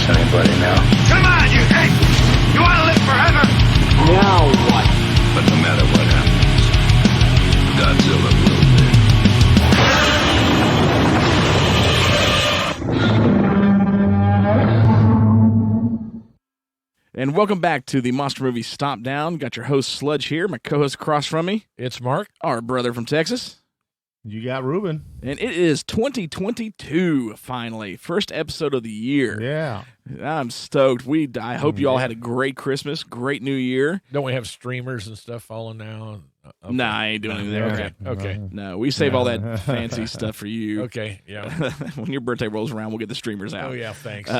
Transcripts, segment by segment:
trust anybody now. Come on, you ape! You want to live forever? Now what? But no matter what happens, Godzilla will live. And welcome back to the Monster Movie Stompdown. Got your host Sludge here, my co-host across from me. It's Mark. Our brother from Texas. You got Ruben. And it is 2022, finally. First episode of the year. Yeah. I'm stoked. I hope you all had a great Christmas, great New Year. Don't we have streamers and stuff falling now? Okay. Nah, I ain't doing anything there. Okay. No, we save all that fancy stuff for you. Okay, yeah. When your birthday rolls around, we'll get the streamers out. Oh, yeah, thanks.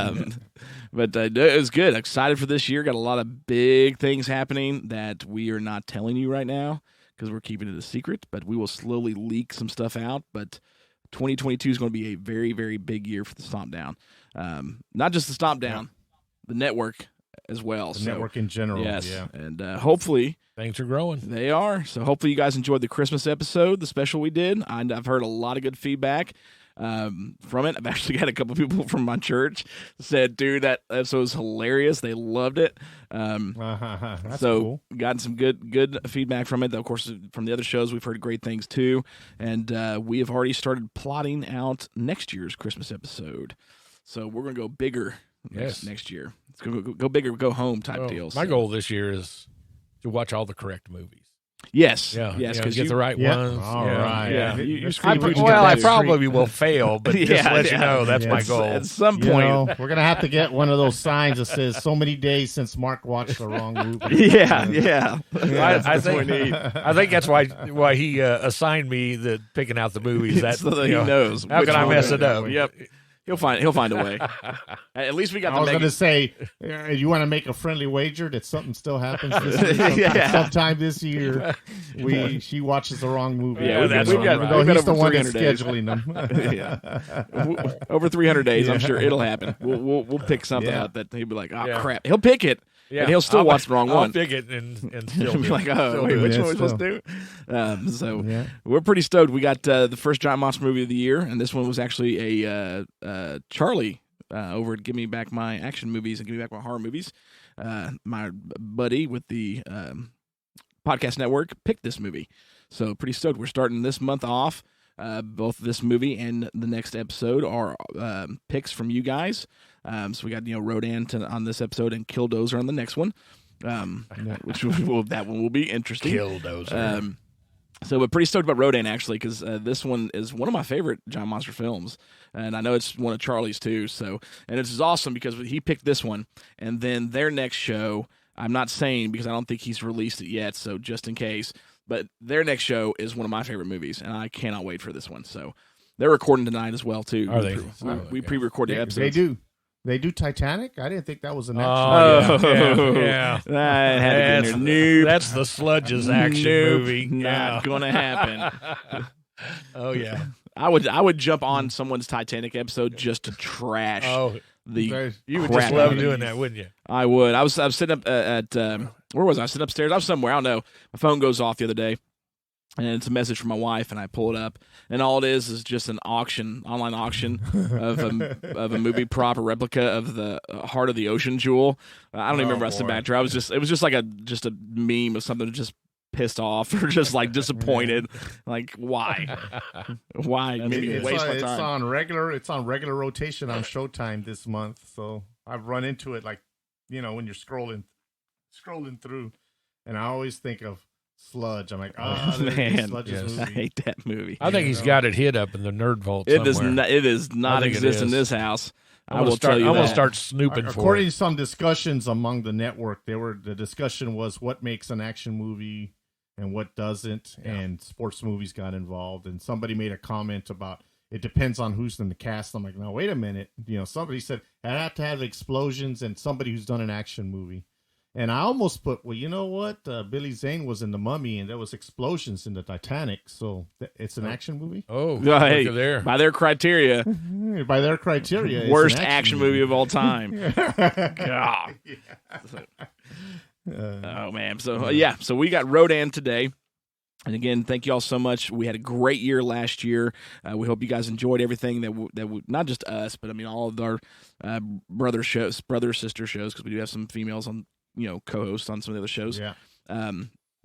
But it was good. Excited for this year. Got a lot of big things happening that we are not telling you right now because we're keeping it a secret, but we will slowly leak some stuff out. But 2022 is going to be a very, very big year for the Stompdown. Not just the Stompdown, the network as well. The network in general. Yes. Yeah. And hopefully Things are growing. they are. So hopefully you guys enjoyed the Christmas episode, the special we did. I've heard a lot of good feedback from it. I've actually had a couple people from my church said, dude, that episode was hilarious. They loved it. That's so cool. gotten some good feedback from it. Of course, from the other shows, we've heard great things too. And we have already started plotting out next year's Christmas episode. So we're going to go bigger next year. It's going to go bigger, go home type deals. My goal this year is to watch all the correct movies. Yes. Yeah. Yes. Because get the right ones. All right. Yeah. I probably will fail, but just let you know that's my goal. At some point. We're going to have to get one of those signs that says so many days since Mark watched the wrong movie. Yeah. I think that's why he assigned me the picking out the movies. So that he knows. How can I mess it up? Yep. He'll find a way. At least we got. I was going to say, you want to make a friendly wager that something still happens this year? Sometime this year, she watches the wrong movie. Yeah, we've got he's the one that's 300 days. scheduling them. Over 300 days, I'm sure it'll happen. We'll pick something out that he'll be like, oh crap. He'll pick it. Yeah, and he'll still watch the wrong I'll one. pick it and still be do like, it. oh, wait, which one are we supposed to do? So we're pretty stoked. We got the first giant monster movie of the year, and this one was actually a Charlie over at Give Me Back My Action Movies and Give Me Back My Horror Movies. My buddy with the podcast network picked this movie. So pretty stoked. We're starting this month off. Both this movie and the next episode are picks from you guys. So we got Rodan on this episode and Killdozer on the next one, which that one will be interesting. Killdozer. So we're pretty stoked about Rodan actually because this one is one of my favorite giant monster films, and I know it's one of Charlie's too. So and it's awesome because he picked this one, and then their next show I'm not saying because I don't think he's released it yet. So just in case. But their next show is one of my favorite movies, and I cannot wait for this one. So they're recording tonight as well, too. Are they? We pre-record the episodes. They do. They do Titanic? I didn't think that was an action. Yeah. That's the Sludge's action movie. Not going to happen. Oh, yeah. I would jump on someone's Titanic episode just to trash you would just love doing that, wouldn't you? I would. I was sitting up at where was I? I was sitting upstairs. I was somewhere. I don't know. My phone goes off the other day, and it's a message from my wife, and I pull it up, and all it is just an online auction of a movie prop, a replica of the Heart of the Ocean jewel. I don't even remember. I sent back to her. It was just like a meme of something just pissed off or just like disappointed. Like why? Why? Maybe waste my time. It's on regular rotation on Showtime this month. So I've run into it when you're scrolling through, and I always think of Sludge. I'm like, man, movie. I hate that movie. I think he's got it hid up in the nerd vault somewhere. It does not exist in this house. I will tell you that. I'm going to start snooping for it. According to some discussions among the network, the discussion was what makes an action movie and what doesn't, and sports movies got involved, and somebody made a comment about it depends on who's in the cast. I'm like, no, wait a minute. Somebody said I have to have explosions and somebody who's done an action movie. And I almost put, well, you know what? Billy Zane was in The Mummy, and there was explosions in the Titanic, so it's an action movie. Oh, hey, look at there. By their criteria, worst action movie of all time. God. Oh man, so we got Rodan today. And again, thank you all so much. We had a great year last year. We hope you guys enjoyed everything not just us, but I mean all of our brother sister shows, because we do have some females on, co-hosts on some of the other shows. Yeah.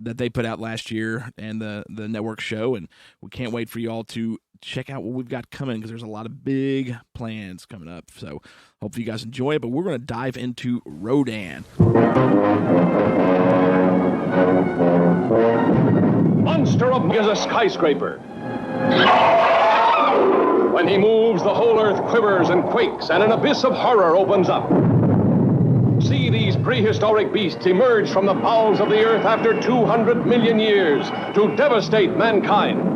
That they put out last year, and the network show, and we can't wait for you all to check out what we've got coming, because there's a lot of big plans coming up. So hopefully you guys enjoy it, but we're going to dive into Rodan. Monster of is a skyscraper. When he moves, the whole earth quivers and quakes, and an abyss of horror opens up. See these prehistoric beasts emerge from the bowels of the earth after 200 million years to devastate mankind.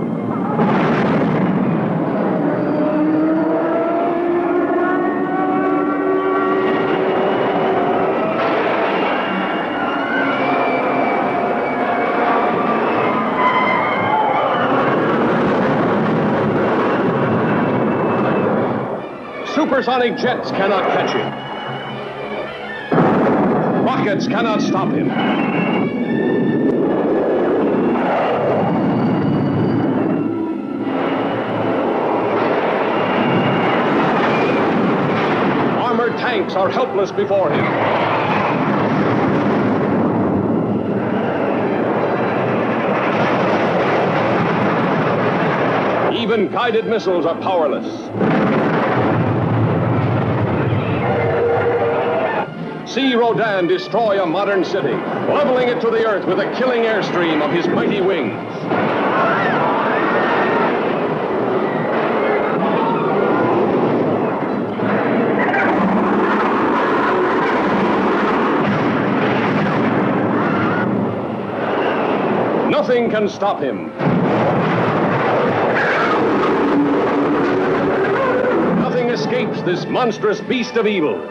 Supersonic jets cannot catch him. Rockets cannot stop him. Armored tanks are helpless before him. Even guided missiles are powerless. See Rodan destroy a modern city, leveling it to the earth with a killing airstream of his mighty wings. Nothing can stop him. Nothing escapes this monstrous beast of evil.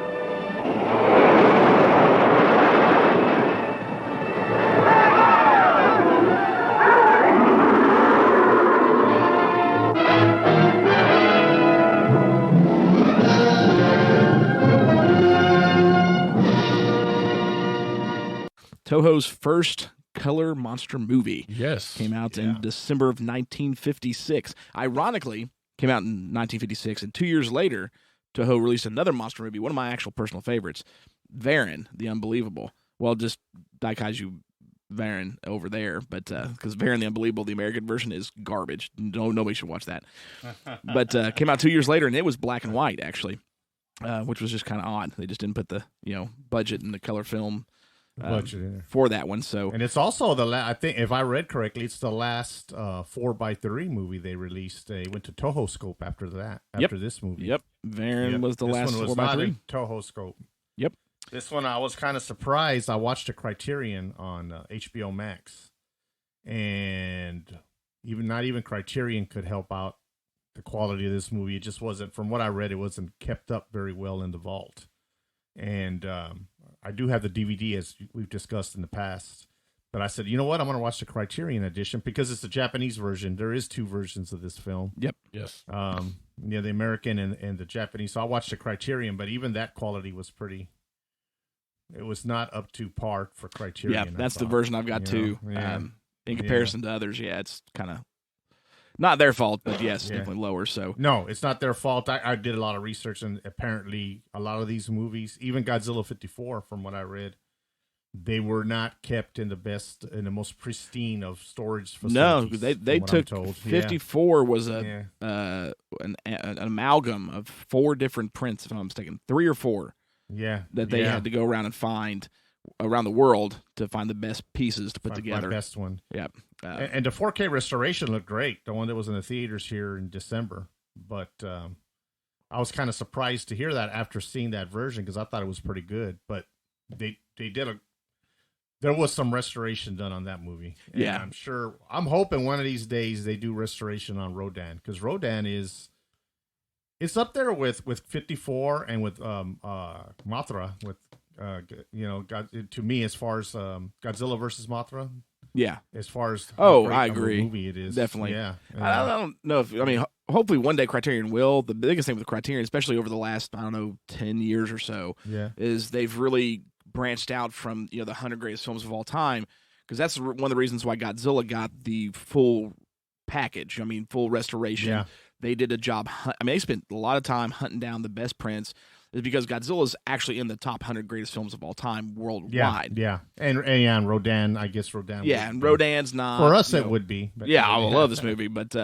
Toho's first color monster movie. Yes. Came out in December of 1956. Ironically, came out in 1956, and 2 years later, Toho released another monster movie, one of my actual personal favorites, Varan, the Unbelievable. Well, just Daikaiju Varan over there, but because Varan the Unbelievable, the American version, is garbage. Nobody should watch that. But came out 2 years later, and it was black and white, actually, which was just kind of odd. They just didn't put the budget in the color film for that one. So, and it's also I think, if I read correctly, it's the last 4x3 movie they released. They went to Toho Scope after that. After this movie. Yep. Varan was the last 4x3. Not in Toho Scope. Yep. This one I was kind of surprised. I watched a Criterion on HBO Max, and not even Criterion could help out the quality of this movie. It just wasn't, from what I read, it wasn't kept up very well in the vault. And I do have the DVD, as we've discussed in the past. But I said, you know what? I'm going to watch the Criterion edition, because it's the Japanese version. There is two versions of this film. Yep. Yes. The American and the Japanese. So I watched the Criterion, but even that quality was pretty. It was not up to par for Criterion. Yeah, that's the version I've got too. Yeah. In comparison to others, it's kind of not their fault, but yes, definitely lower. So no, it's not their fault. I did a lot of research, and apparently a lot of these movies, even Godzilla 54, from what I read, they were not kept in the most pristine of storage facilities. No, they took 54 was an amalgam of 4 different prints, if I'm not mistaken, 3 or 4. Yeah, that they had to go around and find around the world to find the best pieces to put together. My best one. Yep. And the 4K restoration looked great. The one that was in the theaters here in December. But I was kind of surprised to hear that after seeing that version, because I thought it was pretty good. But they did there was some restoration done on that movie. And I'm hoping one of these days they do restoration on Rodan, because Rodan it's up there with 54 and with Mothra, with to me, as far as Godzilla versus Mothra. Yeah. As far as I agree. Movie it is. Definitely. Yeah. I don't know hopefully one day Criterion will. The biggest thing with Criterion, especially over the last 10 years or so, is they've really branched out from the 100 greatest films of all time. because that's one of the reasons why Godzilla got the full package. I mean, full restoration. Yeah. They did a job. They spent a lot of time hunting down the best prints. Is because Godzilla is actually in the top 100 greatest films of all time worldwide. Yeah. And Rodan, I guess Rodan. Yeah, and Rodan's not for us. It would be. But I love this movie, but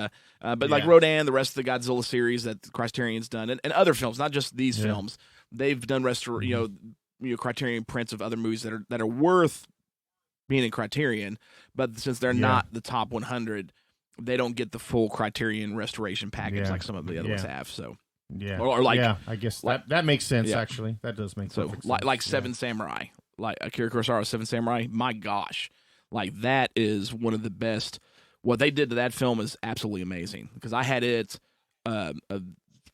like Rodan, the rest of the Godzilla series that Criterion's done, and other films, not just these films, they've done Criterion prints of other movies that are worth being in Criterion, but since they're not the top 100, they don't get the full Criterion restoration package like some of the other ones have. So. Yeah, or like, I guess that makes sense. Actually, that does make sense. Like Seven Samurai, like Akira Kurosawa's Seven Samurai. My gosh, like that is one of the best. What they did to that film is absolutely amazing because I had it a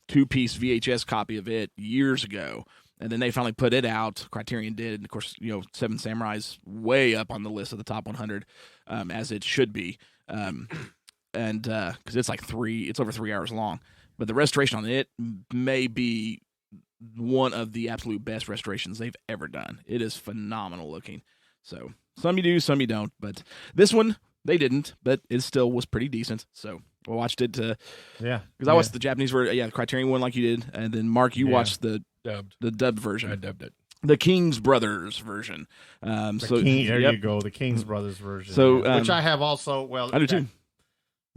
2-piece VHS copy of it years ago, and then they finally put it out. Criterion did, and of course, Seven Samurai's way up on the list of the top 100, as it should be, and because it's over 3 hours long. But the restoration on it may be one of the absolute best restorations they've ever done. It is phenomenal looking. So some you do, some you don't. But this one, they didn't. But it still was pretty decent. So I watched it. Because I watched the Japanese version, the Criterion one like you did. And then, Mark, you watched the dubbed version. I dubbed it. The King's Brothers version. You go. The King's Brothers version. So, which I have also. Well, I do too.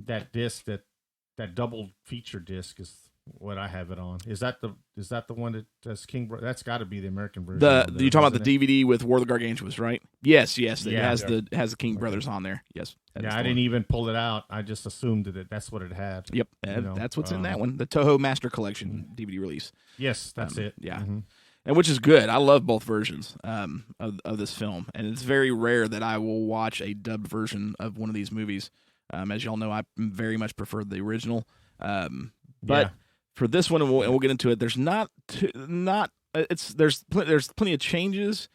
That disc, that double feature disc is what I have it on. Is that the one that's that's got to be the American version. You talking about the DVD with War of the Gargantuas, right? Yes. It has the King Brothers on there. Yes. I didn't even pull it out. I just assumed that that's what it had. Yep. That's what's in that one. The Toho Master Collection DVD release. Yes, that's it. Yeah. Mm-hmm. And which is good. I love both versions of this film, and it's very rare that I will watch a dubbed version of one of these movies. As y'all know, I very much prefer the original. But for this one, and we'll get into it. There's there's plenty of changes,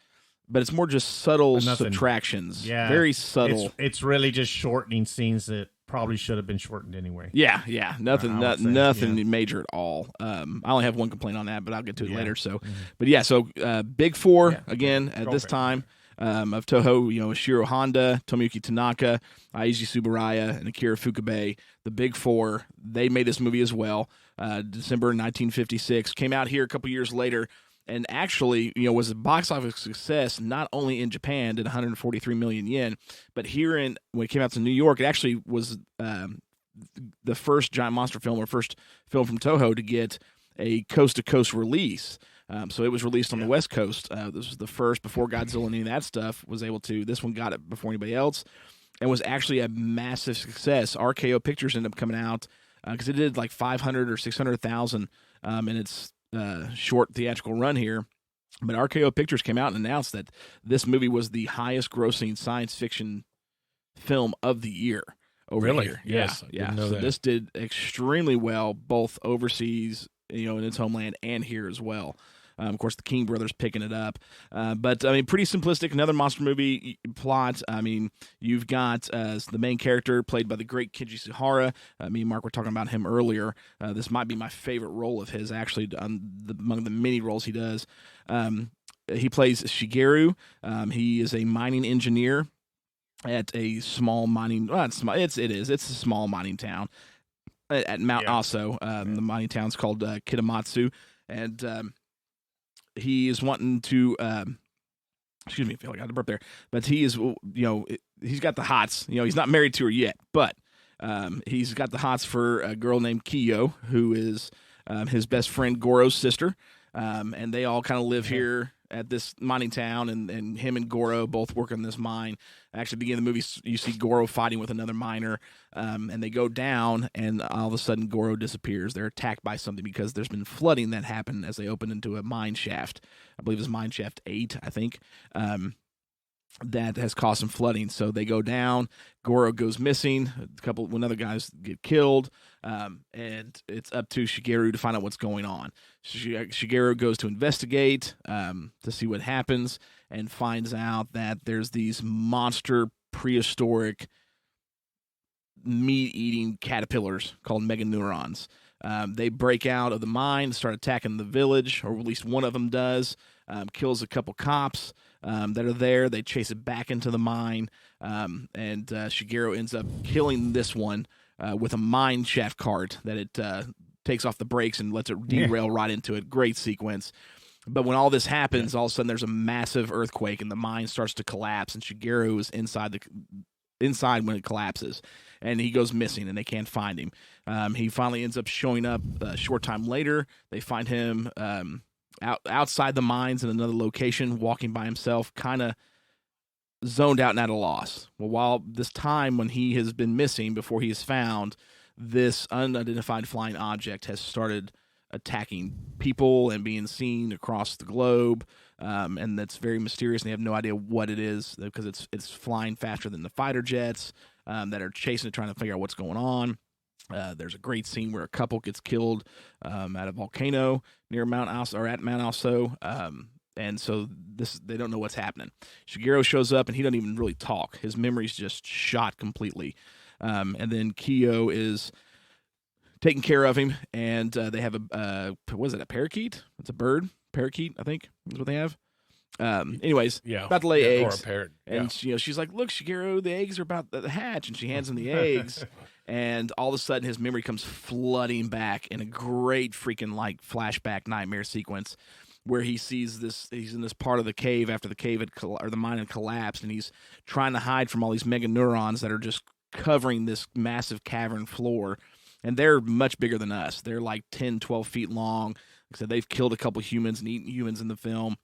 but it's more just subtle subtractions. Yeah, very subtle. It's really just shortening scenes that probably should have been shortened anyway. Yeah. Nothing major at all. I only have one complaint on that, but I'll get to it later. So, but big four again at this time. Of Toho, Ishiro Honda, Tomoyuki Tanaka, Eiji Tsuburaya, and Akira Fukabe, the big four. They made this movie as well. December 1956, came out here a couple years later, and actually, was a box office success not only in Japan, did 143 million yen, but here when it came out to New York, it actually was the first giant monster film or first film from Toho to get a coast-to-coast release. So it was released on the West Coast. This was the first before Godzilla and any of that stuff was able to. This one got it before anybody else, and was actually a massive success. RKO Pictures ended up coming out because it did like 500 or 600,000 in its short theatrical run here. But RKO Pictures came out and announced that this movie was the highest-grossing science fiction film of the year. Over here. Yes. Yeah. So this did extremely well, both overseas, in its homeland, and here as well. Of course, the King brothers picking it up. But, I mean, pretty simplistic. Another monster movie plot. I mean, you've got the main character played by the great Kenji Suhara. Me and Mark were talking about him earlier. This might be my favorite role of his, actually, among the many roles he does. He plays Shigeru. He is a mining engineer at a small mining... Well, it's a small mining town at Mount Aso. The mining town's called Kitamatsu. And... he is wanting to, excuse me, I feel like I had to burp there, but he is, he's got the hots. He's not married to her yet, but he's got the hots for a girl named Kiyo, who is his best friend Goro's sister, and they all kind of live here at this mining town, and him and Goro both work on this mine. Actually, beginning of the movie, you see Goro fighting with another miner, and they go down, and all of a sudden Goro disappears. They're attacked by something because there's been flooding that happened as they open into a mine shaft. I believe it's mine shaft 8, I think. That has caused some flooding. So they go down. Goro goes missing. When other guys get killed. And it's up to Shigeru to find out what's going on. Shigeru goes to investigate to see what happens and finds out that there's these monster prehistoric meat-eating caterpillars called meganeurons. They break out of the mine, start attacking the village, or at least one of them does. kills a couple cops that are there. They chase it back into the mine, and Shigeru ends up killing this one with a mine shaft cart that it takes off the brakes and lets it derail right into it. Great sequence. But when all this happens, all of a sudden there's a massive earthquake and the mine starts to collapse, and Shigeru is inside when it collapses, and he goes missing and they can't find him. He finally ends up showing up a short time later. They find him outside the mines in another location, walking by himself, kind of zoned out and at a loss. Well, while this time when he has been missing before he is found, this unidentified flying object has started attacking people and being seen across the globe, and that's very mysterious, and they have no idea what it is because it's flying faster than the fighter jets that are chasing it, trying to figure out what's going on. There's a great scene where a couple gets killed at a volcano near Mount Also, and so they don't know what's happening. Shigeru shows up, and he doesn't even really talk. His memory's just shot completely. And then Kyo is taking care of him, and they have a parakeet? It's a bird. Parakeet, I think, is what they have. Anyways, about to lay eggs. Or a parrot. And she's like, "Look, Shigeru, the eggs are about to hatch," and she hands him the eggs. And all of a sudden, his memory comes flooding back in a great freaking flashback nightmare sequence, where he sees this. He's in this part of the cave after the cave or the mine had collapsed, and he's trying to hide from all these mega neurons that are just covering this massive cavern floor. And they're much bigger than us. They're like 10, 12 feet long. Like I said, they've killed a couple humans and eaten humans in the film.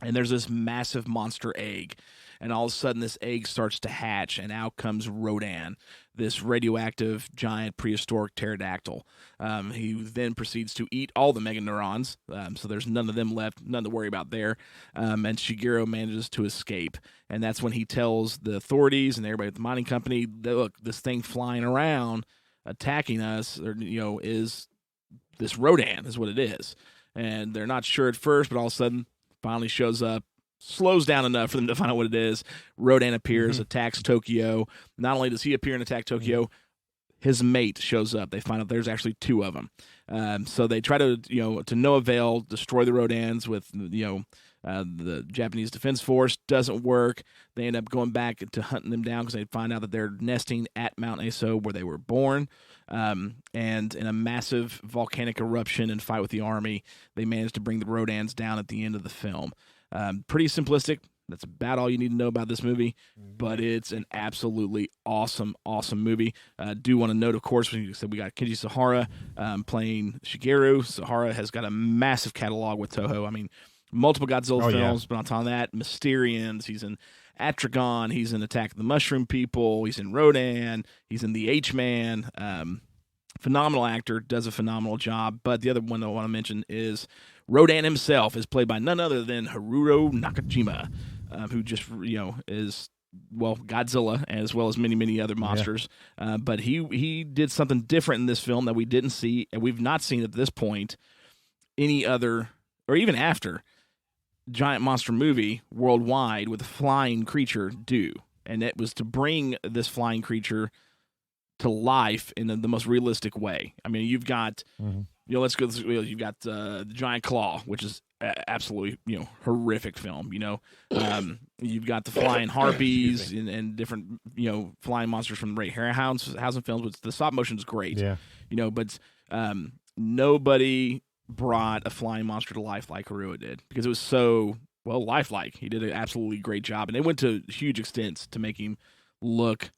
And there's this massive monster egg. And all of a sudden, this egg starts to hatch, and out comes Rodan, this radioactive, giant, prehistoric pterodactyl. He then proceeds to eat all the mega neurons, so there's none of them left, none to worry about there. And Shigeru manages to escape. And that's when he tells the authorities and everybody at the mining company, look, this thing flying around attacking us, is this Rodan, is what it is. And they're not sure at first, but all of a sudden, finally shows up, slows down enough for them to find out what it is. Rodan appears, attacks Tokyo. Not only does he appear and attack Tokyo, his mate shows up. They find out there's actually two of them. So they try to, to no avail, destroy the Rodans with, the Japanese Defense Force. Doesn't work. They end up going back to hunting them down because they find out that they're nesting at Mount Eso where they were born. And in a massive volcanic eruption and fight with the army, they managed to bring the Rodans down at the end of the film. Pretty simplistic. That's about all you need to know about this movie, but it's an absolutely awesome, awesome movie. Do want to note, of course, when you said we got Kenji Sahara playing Shigeru. Sahara has got a massive catalog with Toho. I mean, multiple Godzilla films, but on top of that, Mysterians. He's in Atragon. He's in Attack of the Mushroom People. He's in Rodan. He's in The H-Man. Phenomenal actor, does a phenomenal job. But the other one I want to mention is Rodan himself is played by none other than Haruo Nakajima, who just, is, Godzilla, as well as many, many other monsters. But he did something different in this film that we didn't see, and we've not seen at this point any other, or even after, giant monster movie worldwide with a flying creature do. And it was to bring this flying creature to life in the most realistic way. I mean, you've got, let's go. You've got the Giant Claw, which is absolutely, horrific film. You've got the flying harpies and different, flying monsters from Ray Harryhausen films, which the stop motion is great. Yeah. But nobody brought a flying monster to life like Haruo did because it was so lifelike. He did an absolutely great job, and they went to huge extents to make him look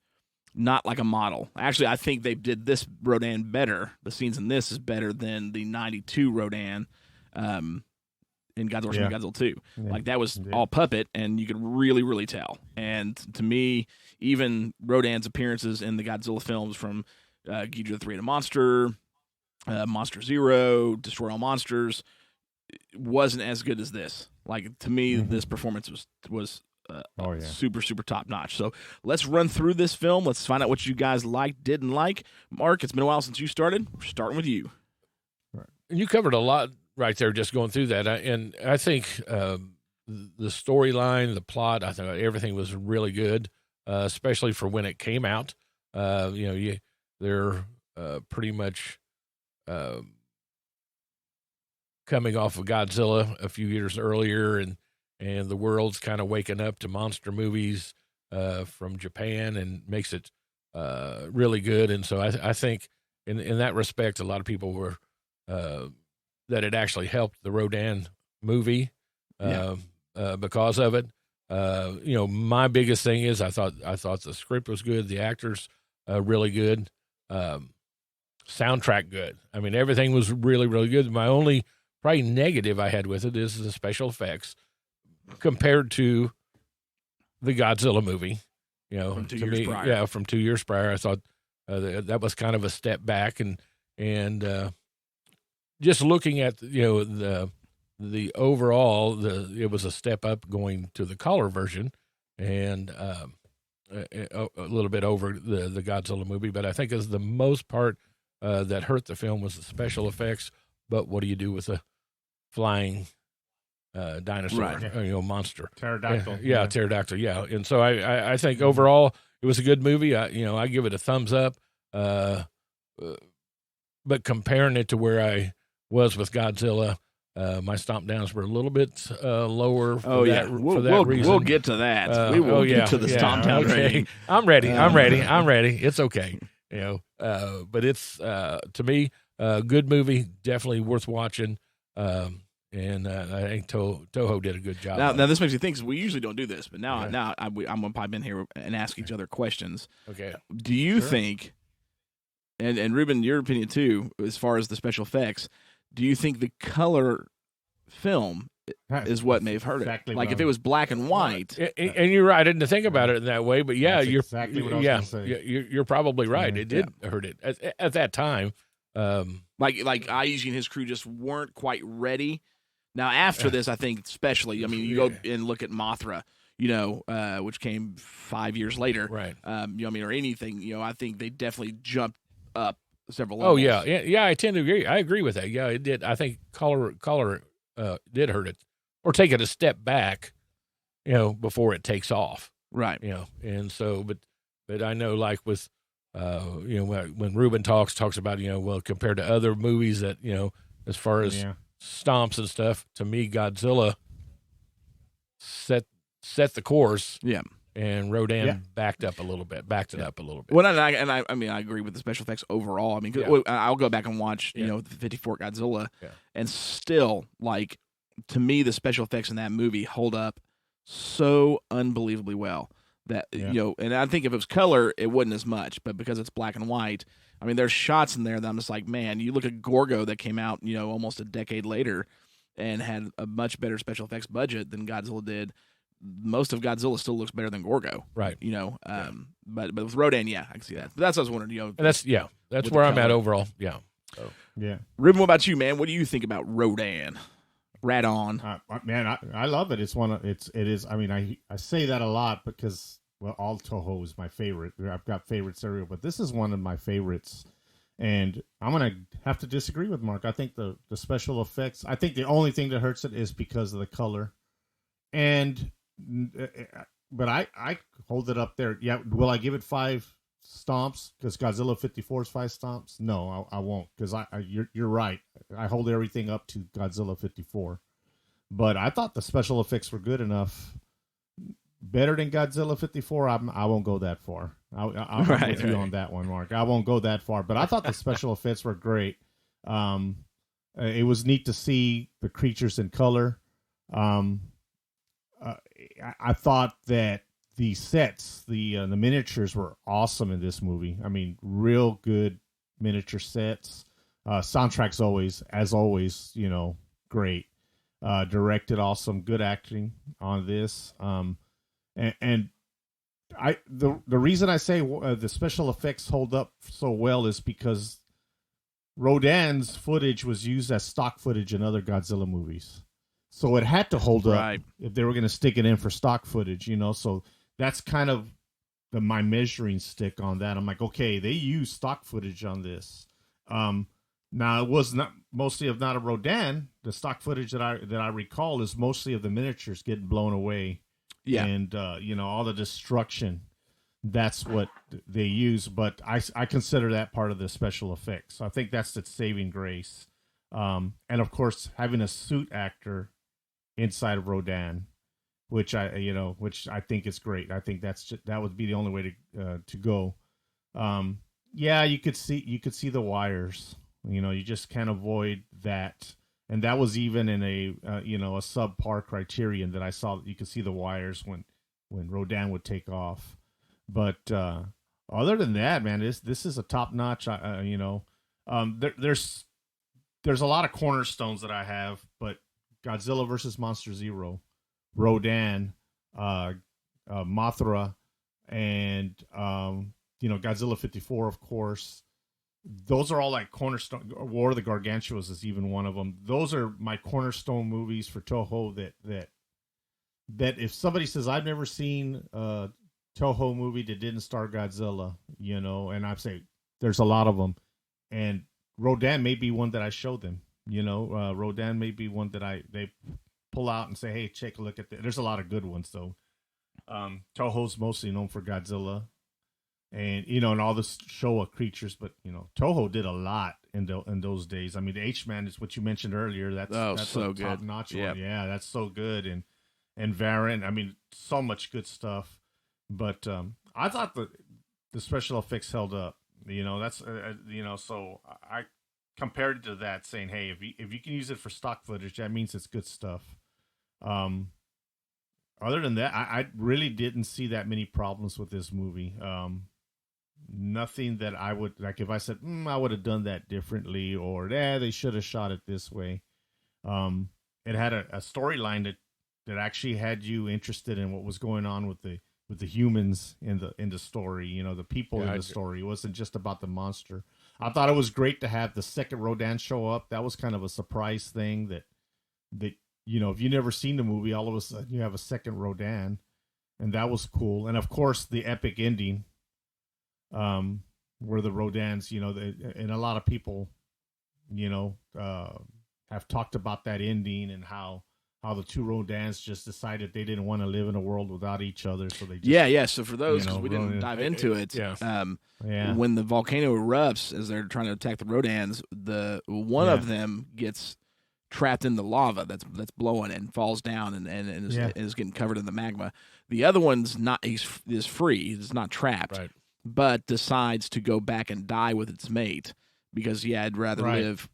not like a model. Actually, I think they did this Rodan better. The scenes in this is better than the 92 Rodan in Godzilla vs. Godzilla 2. Yeah. Like, that was all puppet, and you could really, really tell. And to me, even Rodan's appearances in the Godzilla films from Ghidorah the Three-Headed Monster, Monster Zero, Destroy All Monsters, wasn't as good as this. Like, to me, this performance was super, super top notch. So let's run through this film. Let's find out what you guys liked, didn't like. Mark, it's been a while since you started. We're starting with you. Right. And you covered a lot right there just going through that. And I think the storyline, the plot, I thought everything was really good, especially for when it came out. They're pretty much coming off of Godzilla a few years earlier, and the world's kind of waking up to monster movies from Japan, and makes it really good. And so I think in that respect, a lot of people were that it actually helped the Rodan movie because of it. My biggest thing is I thought the script was good, the actors really good, soundtrack good. I mean, everything was really, really good. My only probably negative I had with it is the special effects compared to the Godzilla movie. From 2 years prior. Yeah, from 2 years prior, I thought that was kind of a step back, and just looking at the overall, it was a step up going to the color version, and a little bit over the Godzilla movie. But I think as the most part that hurt the film was the special effects. But what do you do with a flying dinosaur, right. Monster? Pterodactyl. Yeah, pterodactyl, yeah. And so I think overall it was a good movie. I give it a thumbs up. But comparing it to where I was with Godzilla, my Stompdowns were a little bit lower for that reason. We'll get to that. We will get to the Stompdown rating. I'm ready. It's okay. But it's to me a good movie, definitely worth watching. And I think Toho did a good job. Now this makes me think, 'cause we usually don't do this, but now I'm gonna pipe in here and ask each other questions. Okay. Do you think, and Ruben, your opinion too, as far as the special effects, do you think the color film is what may have hurt exactly it? Like if it was black and white. And you're right. I didn't think about it in that way, but That's exactly what I was gonna say. You're probably right. It did hurt it at that time. Like Aiji and his crew just weren't quite ready. Now after this, I think especially, I mean, you go and look at Mothra, which came 5 years later, right? Or anything, I think they definitely jumped up several levels. Oh yeah. I tend to agree. I agree with that. Yeah, it did. I think color did hurt it, or take it a step back, before it takes off, right? And so, but I know, like with, when Ruben talks about, compared to other movies that, as far as stomps and stuff, to me, Godzilla set the course. Yeah. And Rodan backed it up a little bit. Well, I agree with the special effects overall. I mean, I'll go back and watch, the 54 Godzilla, and still, like, to me, the special effects in that movie hold up so unbelievably well that, and I think if it was color, it wouldn't as much, but because it's black and white, I mean, there's shots in there that I'm just like, man, you look at Gorgo that came out, almost a decade later and had a much better special effects budget than Godzilla did. Most of Godzilla still looks better than Gorgo, right? But with Rodan, I can see that. But that's what I was wondering. That's where I'm at overall. Yeah. So. Yeah. Ruben, what about you, man? What do you think about Rodan? Radon. Man, I love it. It is. I mean, I say that a lot because, well, all Toho is my favorite. I've got favorite cereal, but this is one of my favorites. And I'm going to have to disagree with Mark. I think the special effects, I think the only thing that hurts it is because of the color. But I hold it up there. Yeah. Will I give it 5 stomps because Godzilla 54 is 5 stomps? No, I won't, because you're right. I hold everything up to Godzilla 54. But I thought the special effects were good enough. Better than Godzilla 54, I won't go that far. I'm with you on that one, Mark. I won't go that far. But I thought the special effects were great. It was neat to see the creatures in color. I thought that the sets, the miniatures were awesome in this movie. I mean, real good miniature sets. Soundtrack's always, great. Directed awesome, good acting on this. And the reason I say the special effects hold up so well is because Rodan's footage was used as stock footage in other Godzilla movies. So it had to hold up if they were going to stick it in for stock footage, So that's kind of my measuring stick on that. I'm like, okay, they used stock footage on this. Now it was not mostly of not a Rodan. The stock footage that I recall is mostly of the miniatures getting blown away. Yeah, and all the destruction. That's what they use. But I consider that part of the special effects. So I think that's the saving grace. And of course, having a suit actor inside of Rodan, which I think is great. I think that would be the only way to go. Yeah, you could see the wires. You just can't avoid that. And that was even in a subpar criterion that I saw that you could see the wires when Rodan would take off. But other than that, man, this is a top notch. There's a lot of cornerstones that I have, but Godzilla versus Monster Zero, Rodan, Mothra, and Godzilla 54, of course. Those are all like cornerstone. War of the Gargantuas is even one of them. Those are my cornerstone movies for Toho. That if somebody says I've never seen a Toho movie that didn't star Godzilla, and I say there's a lot of them, and Rodan may be one that I show them. Rodan may be one that they pull out and say, hey, take a look at that. There's a lot of good ones though. Toho's mostly known for Godzilla. And and all the Showa creatures, but Toho did a lot in those days. I mean, the H-Man is what you mentioned earlier. That's so a good, top-notch one. Yeah, that's so good. And Varan, I mean, so much good stuff. But I thought the special effects held up. That's so I compared it to that, saying, hey, if you can use it for stock footage, that means it's good stuff. Other than that, I really didn't see that many problems with this movie. Nothing that I would, like if I said, I would have done that differently, or they should have shot it this way. It had a storyline that actually had you interested in what was going on with the humans in the story, the people in the story. It wasn't just about the monster. I thought it was great to have the second Rodan show up. That was kind of a surprise thing that if you've never seen the movie, all of a sudden you have a second Rodan, and that was cool. And of course the epic ending, where the Rodans, and a lot of people, have talked about that ending and how the two Rodans just decided they didn't want to live in a world without each other, so they just, So for those, because we didn't dive into it, yeah. When the volcano erupts as they're trying to attack the Rodans, one of them gets trapped in the lava that's blowing and falls down and is getting covered in the magma. The other one's is free; it's not trapped. Right. But decides to go back and die with its mate because it'd rather live.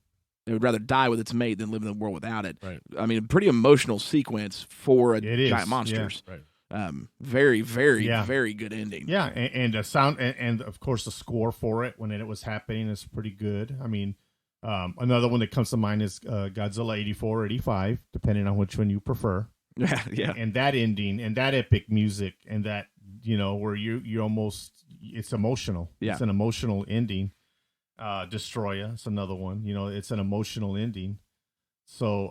It would rather die with its mate than live in the world without it. Right. I mean, a pretty emotional sequence for giant monsters. Yeah. Right. Very, very, very good ending. Yeah, and the sound and of course the score for it when it was happening is pretty good. I mean, another one that comes to mind is Godzilla 84 or 85, depending on which one you prefer. Yeah. And that ending and that epic music and that where you almost, it's emotional. Yeah. It's an emotional ending. Destroya, it's another one. It's an emotional ending. So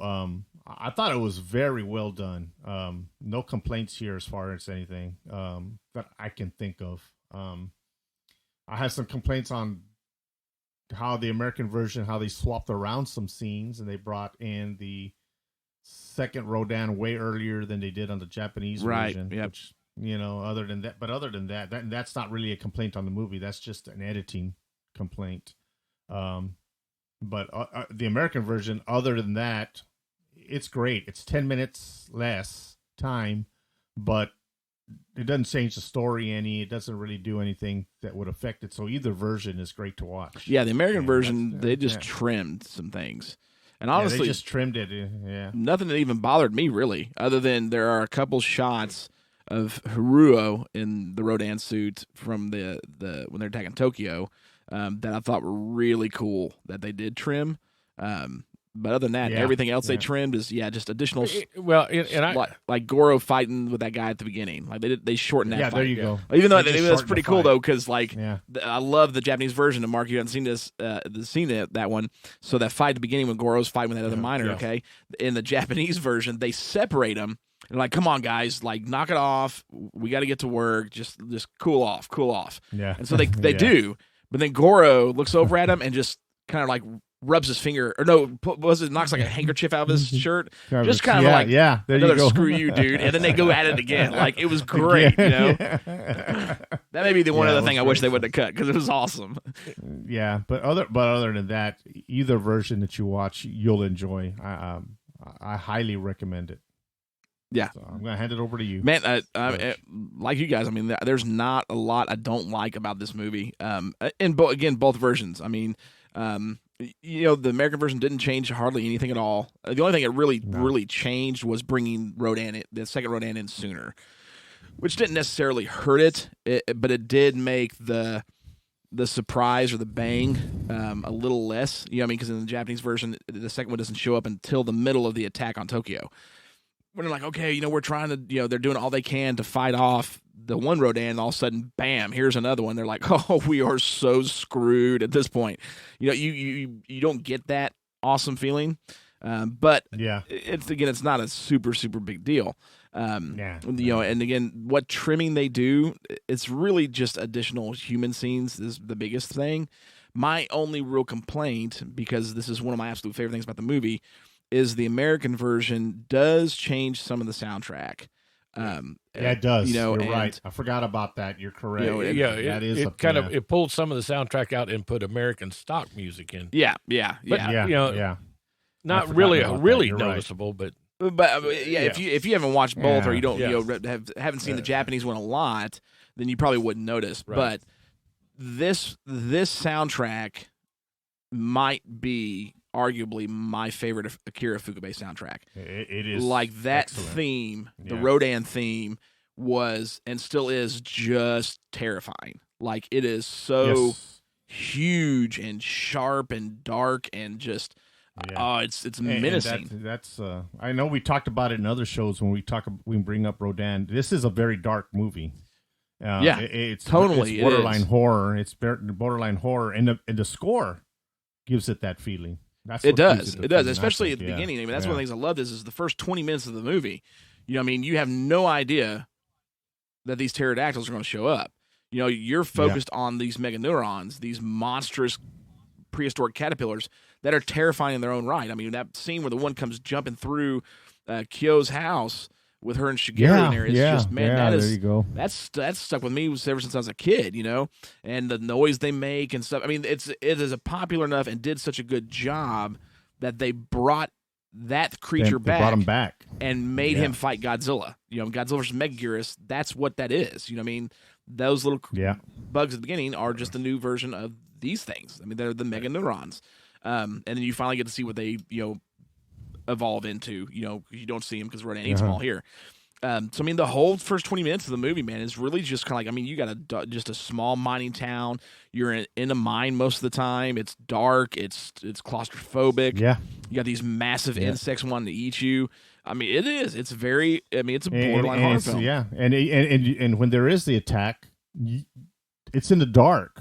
I thought it was very well done. No complaints here as far as anything that I can think of. I had some complaints on how the American version, how they swapped around some scenes and they brought in the second Rodan way earlier than they did on the Japanese version. Yep. Which, other than that, that's not really a complaint on the movie. That's just an editing complaint. But the American version, other than that, it's great. It's 10 minutes less time, but it doesn't change the story any. It doesn't really do anything that would affect it. So either version is great to watch. Yeah, the American version, they just trimmed some things. And honestly, they just trimmed it. Yeah, nothing that even bothered me really, other than there are a couple shots of Haruo in the Rodan suit from the when they're attacking Tokyo that I thought were really cool that they did trim. But other than that, everything else they trimmed is just additional. Like Goro fighting with that guy at the beginning, like they shortened that. Yeah, fight. there you go. Even though that's pretty cool though, because I love the Japanese version. And Mark, you haven't seen that one. So that fight at the beginning when Goro's fighting with that other miner. Okay, in the Japanese version, they separate them. And like, come on, guys, like, knock it off. We got to get to work. Just cool off. Yeah. And so they do. But then Goro looks over at him and just kind of like rubs his finger, or no, knocks like a handkerchief out of his shirt, just kind of yeah, like, yeah, there another you go. screw you, dude, and then they go at it again. Like, it was great, you know. That may be the one other thing I wish they would have cut, because it was awesome. Yeah, but other than that, either version that you watch, you'll enjoy. I highly recommend it. Yeah, so I'm gonna hand it over to you, man. Like you guys, I mean, there's not a lot I don't like about this movie. And both versions. I mean, you know, the American version didn't change hardly anything at all. The only thing it really changed was bringing the second Rodan in sooner, which didn't necessarily hurt it, but it did make the surprise or the bang a little less. You know what I mean? Because in the Japanese version, the second one doesn't show up until the middle of the attack on Tokyo. When they're like, okay, you know, we're trying to, you know, they're doing all they can to fight off the one Rodan, and all of a sudden, bam, here's another one. They're like, oh, we are so screwed at this point. You know, you don't get that awesome feeling, but yeah, it's not a super big deal. You know, and again, what trimming they do, it's really just additional human scenes is the biggest thing. My only real complaint, because this is one of my absolute favorite things about the movie, is the American version does change some of the soundtrack. Yeah, it does. You know, you're right. I forgot about that. You're correct. You know, it pulled some of the soundtrack out and put American stock music in. Yeah. You know, not really noticeable, right. But if you haven't watched both, or you don't haven't seen the Japanese one a lot, then you probably wouldn't notice. Right. But this soundtrack might be arguably my favorite Akira Ifukube soundtrack. It is like that excellent. Theme, the Rodan theme was and still is just terrifying. Like, it is so huge and sharp and dark and just it's menacing. And that's I know we talked about it in other shows when we bring up Rodan. This is a very dark movie. It's borderline horror. It's borderline horror, and the score gives it that feeling. It does, especially at the beginning. I mean, that's one of the things I loved is the first 20 minutes of the movie. You know, I mean, you have no idea that these pterodactyls are going to show up. You know, you're focused on these meganeurons, these monstrous prehistoric caterpillars that are terrifying in their own right. I mean, that scene where the one comes jumping through Kyo's house with her and Shigeru in there is just, man, there you go. That's stuck with me ever since I was a kid, you know, and the noise they make and stuff. I mean, it is a popular enough and did such a good job that they brought that creature back. They brought him back and made him fight Godzilla. You know, Godzilla versus Megaguirus. That's what that is. You know what I mean? Those little bugs at the beginning are just a new version of these things. I mean, they're the meganeurons. And then you finally get to see what they, you know, evolve into, you know, you don't see them because Rodan ain't small here. So, I mean, the whole first 20 minutes of the movie, man, is really just kind of like, I mean, you got just a small mining town. You're in a mine most of the time. It's dark. It's claustrophobic. Yeah. You got these massive insects wanting to eat you. I mean, it is. It's very, I mean, it's a borderline horror film. Yeah. And when there is the attack, it's in the dark.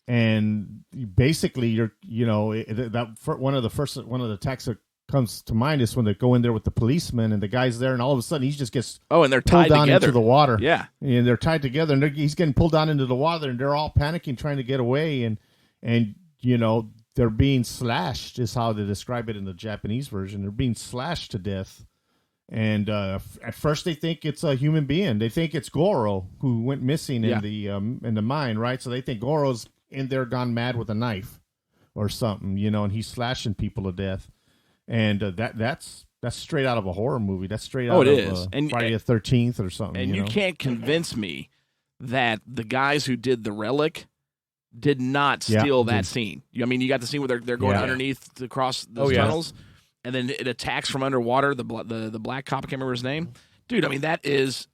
And basically, one of the attacks that comes to mind is when they go in there with the policeman and the guy's there, and all of a sudden he just gets and they're tied pulled down together into the water. Yeah, and they're tied together, and he's getting pulled down into the water, and they're all panicking, trying to get away, and you know, they're being slashed. Is how they describe it in the Japanese version. They're being slashed to death, and at first they think it's a human being. They think it's Goro who went missing in the mine, right? So they think Goro's in there, gone mad with a knife or something, you know, and he's slashing people to death. And that's straight out of a horror movie. That's straight out of Friday the 13th or something. And you can't convince me that the guys who did the relic did not steal that scene. I mean, you got the scene where they're going underneath to cross those tunnels, and then it attacks from underwater. The black cop, I can't remember his name. Dude, I mean, that is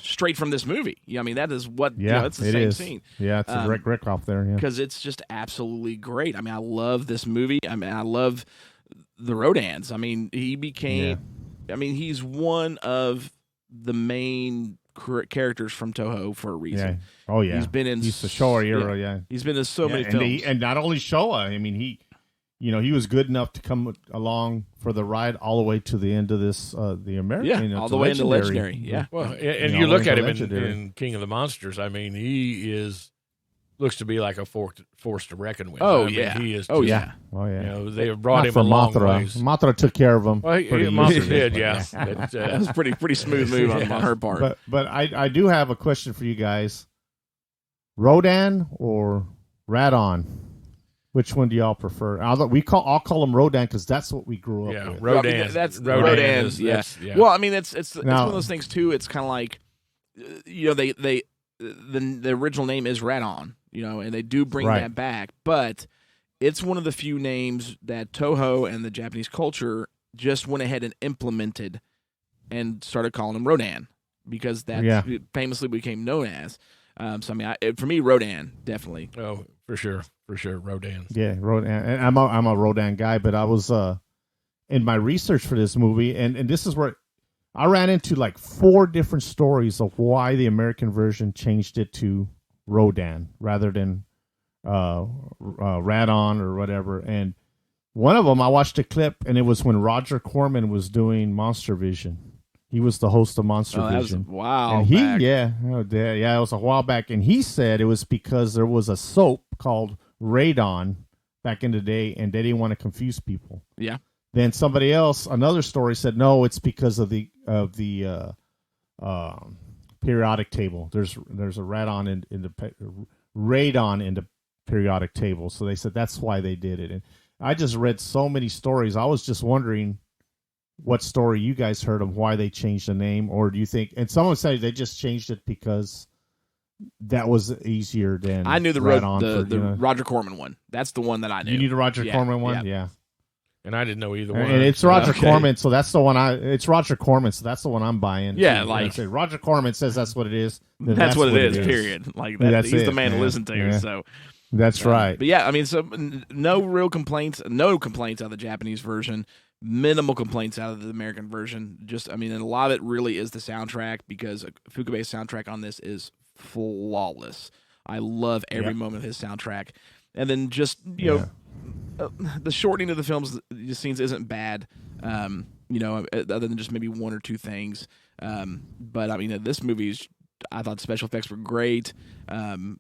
straight from this movie. I mean, that is what. It's the same scene. Yeah, it's a Rick off there. Yeah, because it's just absolutely great. I mean, I love this movie. I mean, I love the Rodans. I mean, he became. I mean, he's one of the main characters from Toho for a reason. Yeah. Oh yeah, he's been in the Showa era. Yeah, he's been in so many films, and not only Showa. I mean, he was good enough to come along for the ride all the way to the end of this, the American. All the way into Legendary. Yeah. Well, and you look at him in King of the Monsters. I mean, he is looks to be like a force to reckon with. Oh, I mean, yeah. he is. Oh, just, yeah. Oh yeah. You know, they have brought Not him for a long Mothra. ways. Mothra took care of him. Well, pretty Mothra easily. did, yeah. That was pretty smooth move on her part. But I do have a question for you guys. Rodan or Radon? Which one do y'all prefer? I'll call him Rodan because that's what we grew up Yeah, with. Rodan. I mean, that's Rodan. Yeah. Yeah. Well, I mean, it's one Now- of those things too. It's kind of like, the original name is Radon, and they do bring Right. that back, but it's one of the few names that Toho and the Japanese culture just went ahead and implemented and started calling him Rodan because that famously became known as. So I mean, for me, Rodan definitely. Oh, for sure, Rodan. Yeah, Rodan. And I'm a Rodan guy, but I was in my research for this movie, and this is where I ran into like 4 different stories of why the American version changed it to Rodan rather than Radon or whatever. And one of them, I watched a clip, and it was when Roger Corman was doing Monster Vision. He was the host of Monster Vision. That was, wow. And back. it was a while back. And he said it was because there was a soap called Radon back in the day, and they didn't want to confuse people. Yeah. Then somebody else, another story said, no, it's because of the periodic table. There's a radon in the radon in the periodic table. So they said that's why they did it. And I just read so many stories. I was just wondering what story you guys heard of why they changed the name, or do you think? And someone said they just changed it because that was easier than I knew the Radon Roger Corman one. That's the one that I knew. You knew the Roger Corman one, yeah. And I didn't know either one. And it's Roger Corman, so that's the one it's Roger Corman, so that's the one I'm buying. Yeah, so, like Roger Corman says that's what it is. Then that's what it is. Period. Like That's he's it, the man to man. listen to. Yeah. So that's right. But yeah, I mean, so no real complaints. No complaints out of the Japanese version. Minimal complaints out of the American version. Just, I mean, and a lot of it really is the soundtrack because Fukube's soundtrack on this is flawless. I love every moment of his soundtrack. And then just, you know, the shortening of the film's scenes isn't bad, you know, other than just maybe one or two things. But, I mean, this movie's, I thought the special effects were great.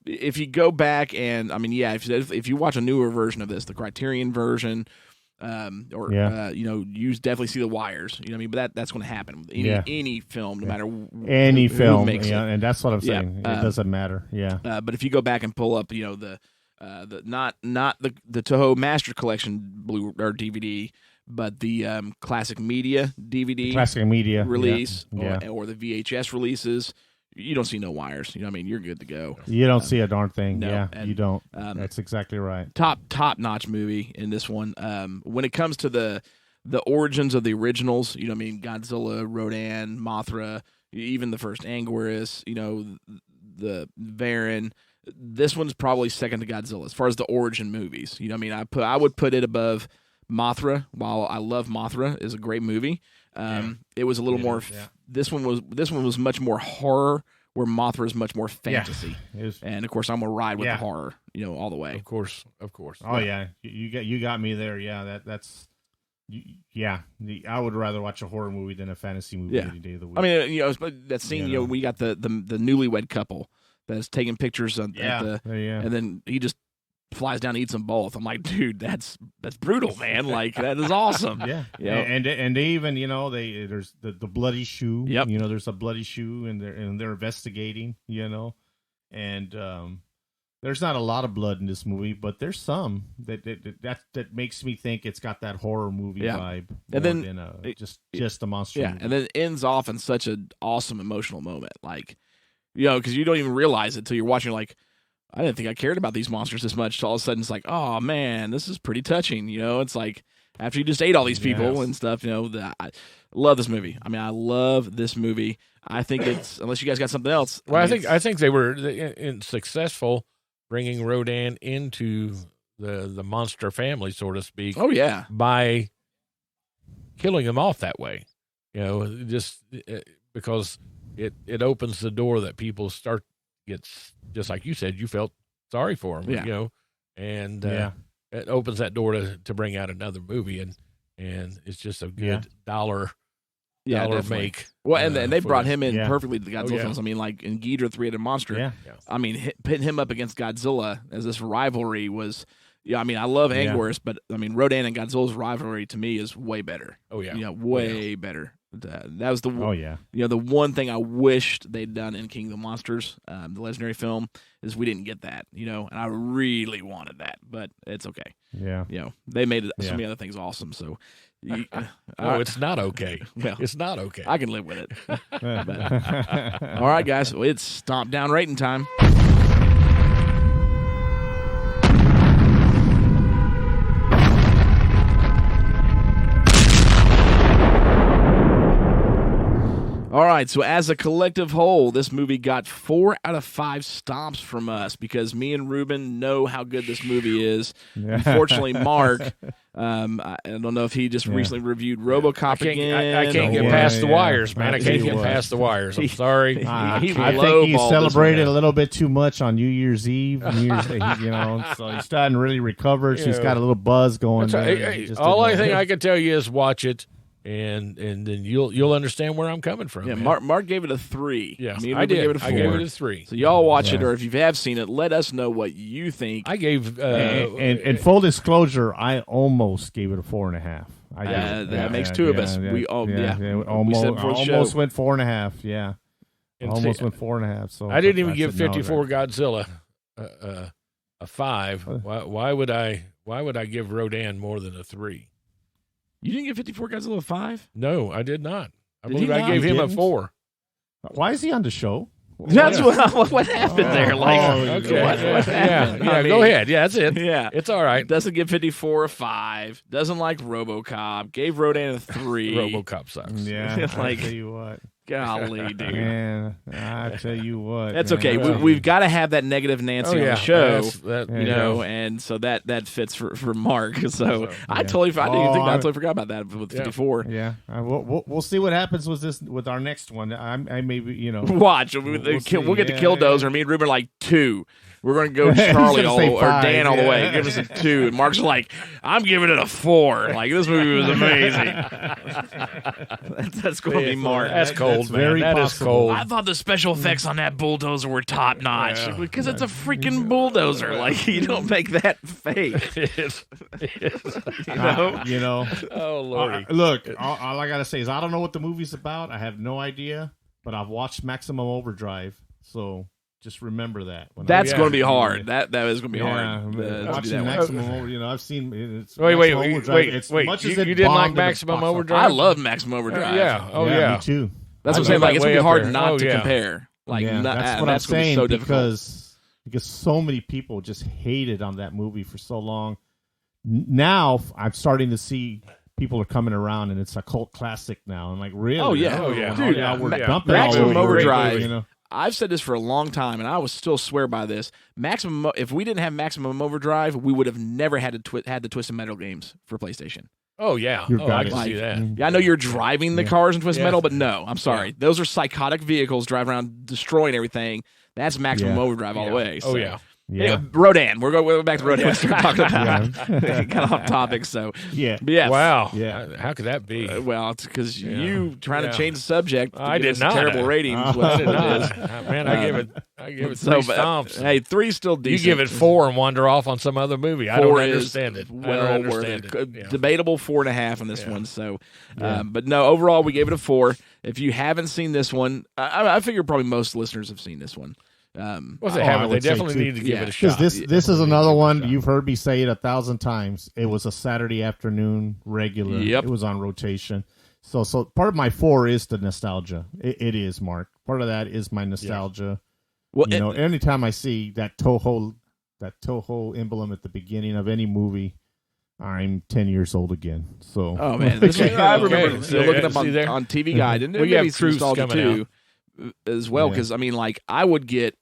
If you go back and, I mean, yeah, if you watch a newer version of this, the Criterion version, you know, you definitely see the wires. You know what I mean? But that's going to happen with any film, no matter any who film. makes it. And that's what I'm saying. It doesn't matter. Yeah. But if you go back and pull up, you know, the not the Toho Master Collection Blu or DVD, but the Classic Media DVD, Classic Media release, yeah. or the VHS releases, you don't see no wires. You know what I mean? You're good to go. You don't see a darn thing. No, yeah, and, you don't. That's exactly right. Top notch movie in this one. When it comes to the origins of the originals, you know what I mean? Godzilla, Rodan, Mothra, even the first Anguirus, you know, the Varan. This one's probably second to Godzilla as far as the origin movies. You know what I mean? I would put it above Mothra. While I love Mothra, is a great movie. It was a little more. This one was much more horror, where Mothra is much more fantasy. Yeah, and of course, I'm gonna ride with the horror, you know, all the way. Of course. Oh yeah, you got me there. Yeah, that's. Yeah, I would rather watch a horror movie than a fantasy movie any day of the week. I mean, you know, that scene. You know, we got the newlywed couple that's taking pictures at the, and then he just flies down and eats them both. I'm like, dude, that's brutal, man. Like, that is awesome. Yeah. You know? And they even, you know, there's the bloody shoe. Yep. You know, there's a bloody shoe, and they're investigating. You know, and there's not a lot of blood in this movie, but there's some that makes me think it's got that horror movie vibe, and then than just a monster. Yeah, movie. and then it ends off in such an awesome emotional moment, like, you know, because you don't even realize it until you're watching. Like, I didn't think I cared about these monsters this much. All of a sudden, it's like, oh man, this is pretty touching. You know, it's like after you just ate all these people and stuff. You know, I love this movie. I mean, I love this movie. I think it's, unless you guys got something else. Well, I think they were successful bringing Rodan into the monster family, so to speak. Oh yeah, by killing him off that way. You know, just because it opens the door that people start gets, just like you said, you felt sorry for him. You know, and it opens that door to bring out another movie, and it's just a good dollar definitely. make. Well, and they for brought this. him in Yeah. perfectly to the Godzilla Oh, yeah. films. I mean, like in Ghidorah, three-headed monster. Yeah. I mean, pitting him up against Godzilla as this rivalry was. Yeah, I mean, I love Yeah. Angor's, but I mean, Rodan and Godzilla's rivalry to me is way better. Oh yeah. Way better. That was the Oh yeah. the one thing I wished they'd done in King of the Monsters, the legendary film, is we didn't get that. And I really wanted that, but it's okay. Yeah. They made so Yeah. many other things awesome. So, No, it's not okay. Well, It's not okay. I can live with it. All right, guys, so it's Stompdown rating time. All right, so as a collective whole, this movie got 4 out of 5 stomps from us because me and Ruben know how good this movie is. Unfortunately, Mark, I don't know if he just recently reviewed RoboCop again. I can't get past the wires, man. I can't get past the wires. I'm sorry. I He think he lowballed celebrated this a little bit too much on New Year's Eve. So he started really recovered. So he's got a little buzz going. There. All I think I can tell you is watch it, and then you'll understand where I'm coming from. Yeah, man. Mark gave it a 3. Yeah, Me and I Ruben did. gave it a 4. I gave it a 3. So y'all watch it, or if you have seen it, let us know what you think. I gave and full disclosure, I almost gave it a 4.5. That makes two of us. We all- yeah. We almost said before the show. almost went 4.5. Yeah, and almost see, went 4.5. So I didn't even I give said no, 54 Godzilla a 5. Why would I give Rodan more than a 3? You didn't give 54 Godzilla a 5? No, I did not. I Did believe he I not? gave him a Didn't? 4. Why is he on the show? That's what happened there. Like, Okay. what happened? Yeah, I mean, go ahead. Yeah, that's it. Yeah. It's all right. Doesn't give 54 a 5. Doesn't like RoboCop. Gave Rodan a 3. RoboCop sucks. Yeah, Like- I tell you what, Golly, dude. man. I tell you what, That's man. okay. We've got to have that negative Nancy on the show. And so that fits for Mark. So I totally forgot about that with 54. Yeah, we'll see what happens with our next one. I maybe Watch. We'll get the Killdozer. Me and Ruben are like 2. We're going to go Charlie gonna say or 5, Dan all the yeah. way. Give us a 2. And Mark's like, I'm giving it a 4. Like, this movie was amazing. That's going to be Mark. That's cold, That's man. very That is possible. cold. I thought the special effects on that bulldozer were top notch because it's a freaking bulldozer. Like, you don't make that fake. you know. Oh, Lordy. Look, all I gotta say is I don't know what the movie's about. I have no idea, but I've watched Maximum Overdrive, so just remember that. That's yeah. going to be hard. That is going to be hard. Yeah, to do watching that one. Maximum Overdrive, I've seen. It's Wait. Maximum Overdrive. It's Wait. much You, as it you didn't like bombed in the Maximum box office. Overdrive? I love Maximum Overdrive. Yeah. Oh, yeah. Me too. That's what I'm I saying. love Like, it's that going to be way hard up there. not Oh, to yeah. compare. Like, Yeah, that's what that's I'm going to be saying so difficult. because so many people just hated on that movie for so long. Now I'm starting to see people are coming around, and it's a cult classic now. I'm like, really? Oh, yeah. Oh, yeah. Dude, Yeah, we're yeah. dumping Maximum all over it, Overdrive. you know? I've said this for a long time, and I will still swear by this. If we didn't have Maximum Overdrive, we would have never had the Twisted Metal games for PlayStation. Oh, yeah. You've Oh, got I it. can see that. Yeah, I know you're driving the cars in Twisted Yeah. Metal, but no, I'm sorry. Those are psychotic vehicles driving around destroying everything. That's Maximum Yeah. Overdrive all the way. Oh, so. yeah. Yeah. Anyway, Rodan. We're going back to Rodan. We're talking about kind of off topic. So Yeah. but yes. Wow. Yeah. How could that be? Well, it's because Yeah. you trying Yeah. to change the subject. To I give did us not. Terrible ratings. I What did it not. is. Man, I give it So, 3 but, stomps. hey, 3's still You decent. give it 4 and wander off on some other movie. I 4 don't is understand it. I well don't worth understand it. it. Yeah. Debatable 4.5 on this Yeah. one. So, but no, overall we gave it a 4. If you haven't seen this one, I figure probably most listeners have seen this one. Well, if they I haven't, they would say definitely too. need to give Yeah. it a Because shot. this is another Give it a one shot. you've heard me say it 1,000 times. It was a Saturday afternoon regular. Yep. It was on rotation. So part of my 4 is the nostalgia. It is, Mark. Part of that is my nostalgia. Well, You know, anytime I see that Toho emblem at the beginning of any movie, I'm 10 years old again. So oh man, this is, I remember Okay. looking up See there? on TV Guide, and Well, you maybe have Cruise nostalgia coming too, as well. Yeah. Because I mean, like I would get,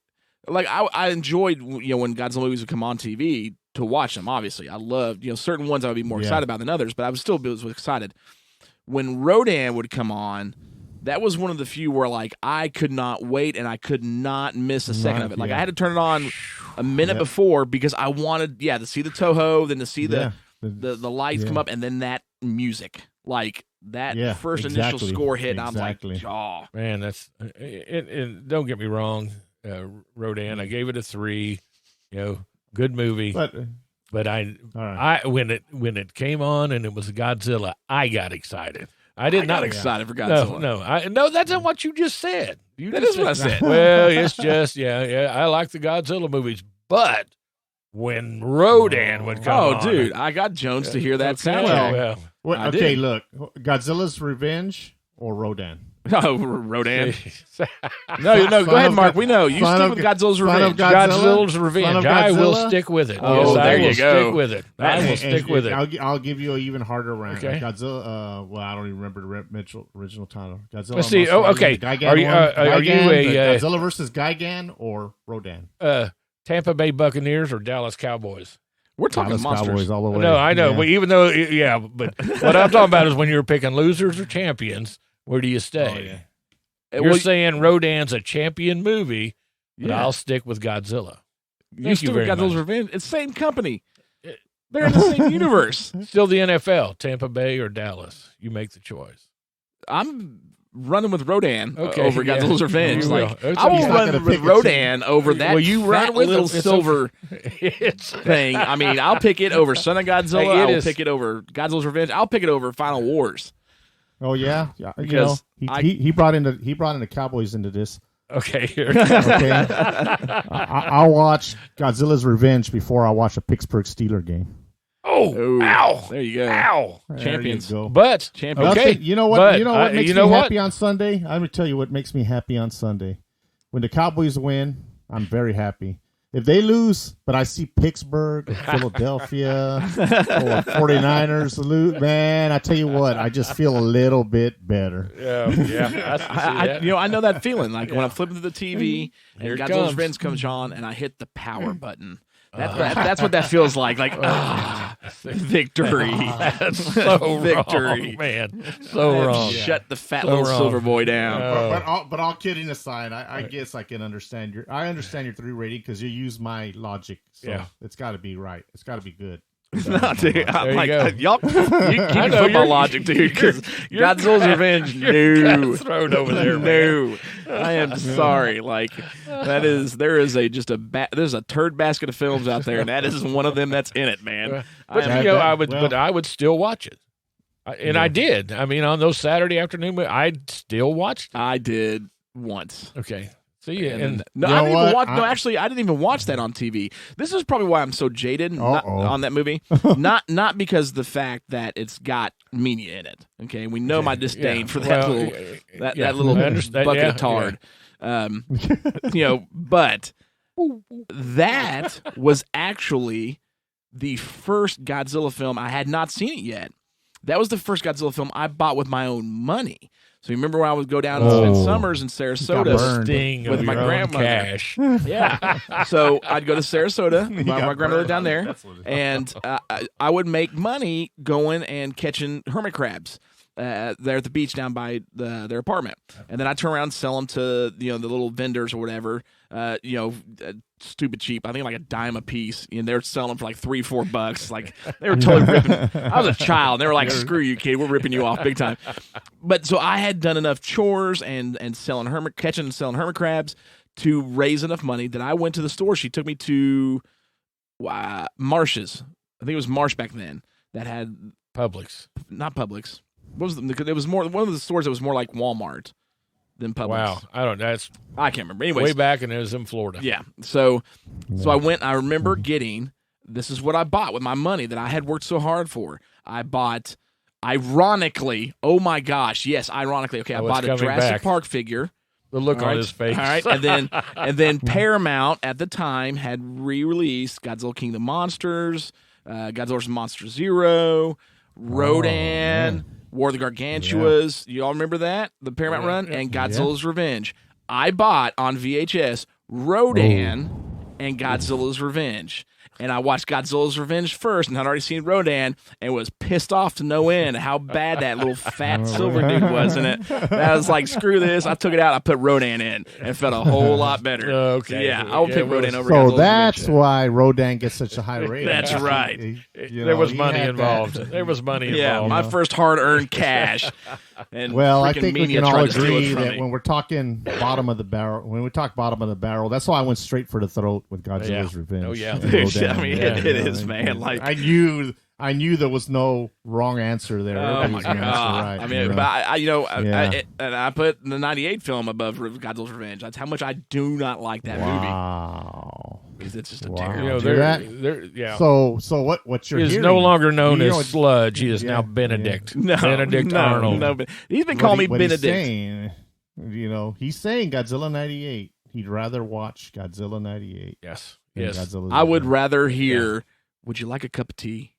like I enjoyed when Godzilla movies would come on TV to watch them. Obviously, I loved certain ones I would be more excited about than others, but I was excited when Rodan would come on. That was one of the few where like I could not wait and I could not miss a second of it. Like I had to turn it on a minute before because I wanted to see the Toho, then to see the lights come up, and then that music. Like that Yeah, first exactly. initial score hit, and I Exactly. was like, oh. Man, that's and don't get me wrong, Rodan. I gave it a 3. Good movie. But all right. I when it came on and it was Godzilla, I got excited. I did not got excited for Godzilla. No, that's not what you just said. That is what I said. Well, it's just I like the Godzilla movies, but when Rodan would come on, dude, I got Jones to hear that okay, soundtrack. Well, I okay, did. look, Godzilla's Revenge or Rodan? Oh, Rodan. No, go ahead, Mark. We know. You Son stick of with Go- Godzilla's son of Revenge. Godzilla's Son of Revenge. I will Godzilla? stick with it. Oh, Yes, I there will you go. stick with it. I will stick with it. I'll give you an even harder round. Okay. Godzilla. Well, I don't even remember the original title. Godzilla. Let's see. Oh, okay. Gigan Are you a Godzilla versus Gigan or Rodan? Tampa Bay Buccaneers or Dallas Cowboys? We're talking Dallas monsters. Cowboys all the way. No, I know, Yeah. but even though, but what I'm talking about is when you're picking losers or champions, where do you stay? Oh, yeah. You're saying Rodan's a champion movie, but Yeah. I'll stick with Godzilla. You Thank stick you with very Godzilla's much. Revenge. It's the same company. They're in the same universe. Still the NFL, Tampa Bay or Dallas. You make the choice. I'm running with Rodan Okay, over yeah. Godzilla's Revenge. You will. Like, It's I will okay. He's not run gonna with pick a Rodan over that Well, you run fat with little him. It's silver It's thing. I mean, I'll pick it over Son of Godzilla. Hey, I will is- pick it over Godzilla's Revenge. I'll pick it over Final Wars. Oh yeah. You know, Because he brought in the Cowboys into this. okay. Here. Okay. I'll watch Godzilla's Revenge before I watch a Pittsburgh Steeler game. Oh, Ooh, ow, there you go. ow. Champions. There you go. But Champions. okay, You know what? but, you know what makes you know me what? happy on Sunday? I'm gonna tell you what makes me happy on Sunday. When the Cowboys win, I'm very happy. If they lose, but I see Pittsburgh or Philadelphia or 49ers lose, man, I tell you what, I just feel a little bit better. Yeah. I know that feeling. Like when I'm flipping through the TV and Here it Godzilla's comes. Revenge comes on and I hit the power button. That's what that feels like. Like, victory. That's so Victory. wrong, man. So wrong. Shut the fat So little wrong. silver boy down. But all kidding aside, I guess I can understand your 3 rating because you use my logic. So Yeah. it's got to be right. It's got to be good. No, dude, I'm you like, go. y'all keep your I know, football you're- logic, dude, because you're Godzilla's Revenge, no. Thrown over there, man. No, I am sorry. Like there's a turd basket of films out there, and that is one of them that's in it, man. But I am- I would still watch it, I did. I mean, on those Saturday afternoon, I still watched it. I did once. Okay, see, And and no, You I know didn't even what? watch. No, actually, I didn't even watch that on TV. This is probably why I'm so jaded on that movie. not because of the fact that it's got media in it. Okay, we know my disdain yeah. for that Well, little yeah, that little I understand. bucket Yeah, of tard. But that was actually the first Godzilla film. I had not seen it yet. That was the first Godzilla film I bought with my own money. So you remember when I would go down and spend summers in Got Sarasota burned. sting with of my your own grandmother. cash. Yeah. So I'd go to Sarasota. My got grandmother burned. down there. That's what it is. And I would make money going and catching hermit crabs there at the beach down by their apartment. And then I'd turn around and sell them to the little vendors or whatever, stupid cheap. I think like a dime a piece. And they're selling them for like $3-4. Like they were totally ripping. I was a child. They were like, "Screw you, kid. We're ripping you off big time." But so I had done enough chores and catching and selling hermit crabs to raise enough money that I went to the store. She took me to Marsh's. I think it was Marsh back then that had Publix. not Publix. What was it was more one of the stores that was more like Walmart than Publix. Wow, I don't. That's I can't remember. Anyways, way back, and it was in Florida. yeah. So I went. I remember getting. This is what I bought with my money that I had worked so hard for. I bought. Ironically, oh my gosh, yes, ironically. Okay, I Oh, it's bought a coming Jurassic back. Park figure. The look All on right. his face. All right, and then Paramount at the time had re-released Godzilla King of the Monsters, Godzilla vs. Monster Zero, Rodan, War of the Gargantuas. You all remember that? The Paramount run? And Godzilla's Revenge. I bought on VHS Rodan and Godzilla's Revenge. And I watched Godzilla's Revenge first, and I'd already seen Rodan, and was pissed pissed off to no end how bad that little fat silver dude was in it. I was like, screw this. I took it out. I put Rodan in and felt a whole lot better. Okay. Yeah, I would pick Rodan over. So Godzilla's that's Revenge. why Rodan gets such a high rating. That's right. There was money involved. There was money Yeah, involved. my first hard-earned cash. And Well, I freaking think we media can all tried to steal it agree from that me. when we're talking bottom of the barrel, that's why I went straight for the throat with Godzilla's Yeah. Revenge. Oh, yeah. and Dude, Rodan. I mean, Yeah. it is, man. Like, I knew there was no wrong answer there. oh Everybody my was gonna answer god! right, I mean, you know? but Yeah. and I put the '98 film above Godzilla's Revenge. That's how much I do not like that movie Wow. because it's just a Wow. terrible. You know, Do they're yeah. So what you're He is hearing? no longer known you know as what- Sludge. He is Yeah, now Benedict. No, Benedict no, Arnold. No, but he's been what calling he- me what he's Benedict. saying, he's saying Godzilla 98. He'd rather watch Godzilla 98. Yes. than Yes. Godzilla's I would Revenge. rather hear, "Would you like a cup of tea?"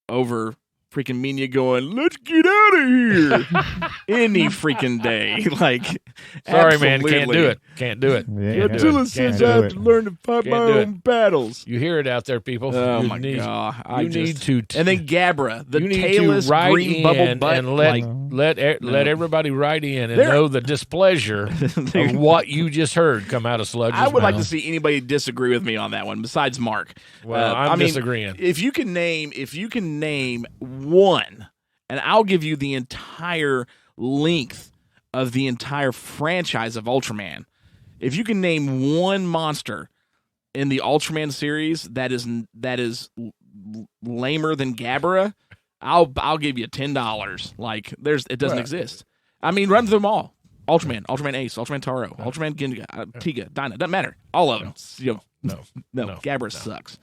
over freaking Mina going, "Let's get out of here," any freaking day. Like, Sorry, man. Can't absolutely. do it. Can't do it. Yeah, Can't do Godzilla it. says Can't I do have it. to learn to fight Can't my do own battles. You hear it out there, people. Oh You my need- god! You need to. and then Gabra, the you need tailless to write green bubble in butt, and let like, let everybody write in and There- know the displeasure of what you just heard come out of Sludge's I would like to mouth. see anybody disagree with me on that one besides Mark. Well, I'm I mean, disagreeing. If you can name one, and I'll give you the entire length of the entire franchise of Ultraman. If you can name one monster in the Ultraman series that is lamer than Gabra, I'll give you $10. Like it doesn't exist. I mean, run through them all. Ultraman, Ultraman Ace, Ultraman Taro, Ultraman Ginga, Tiga, Dyna, doesn't matter. All of them. No, Gabra sucks.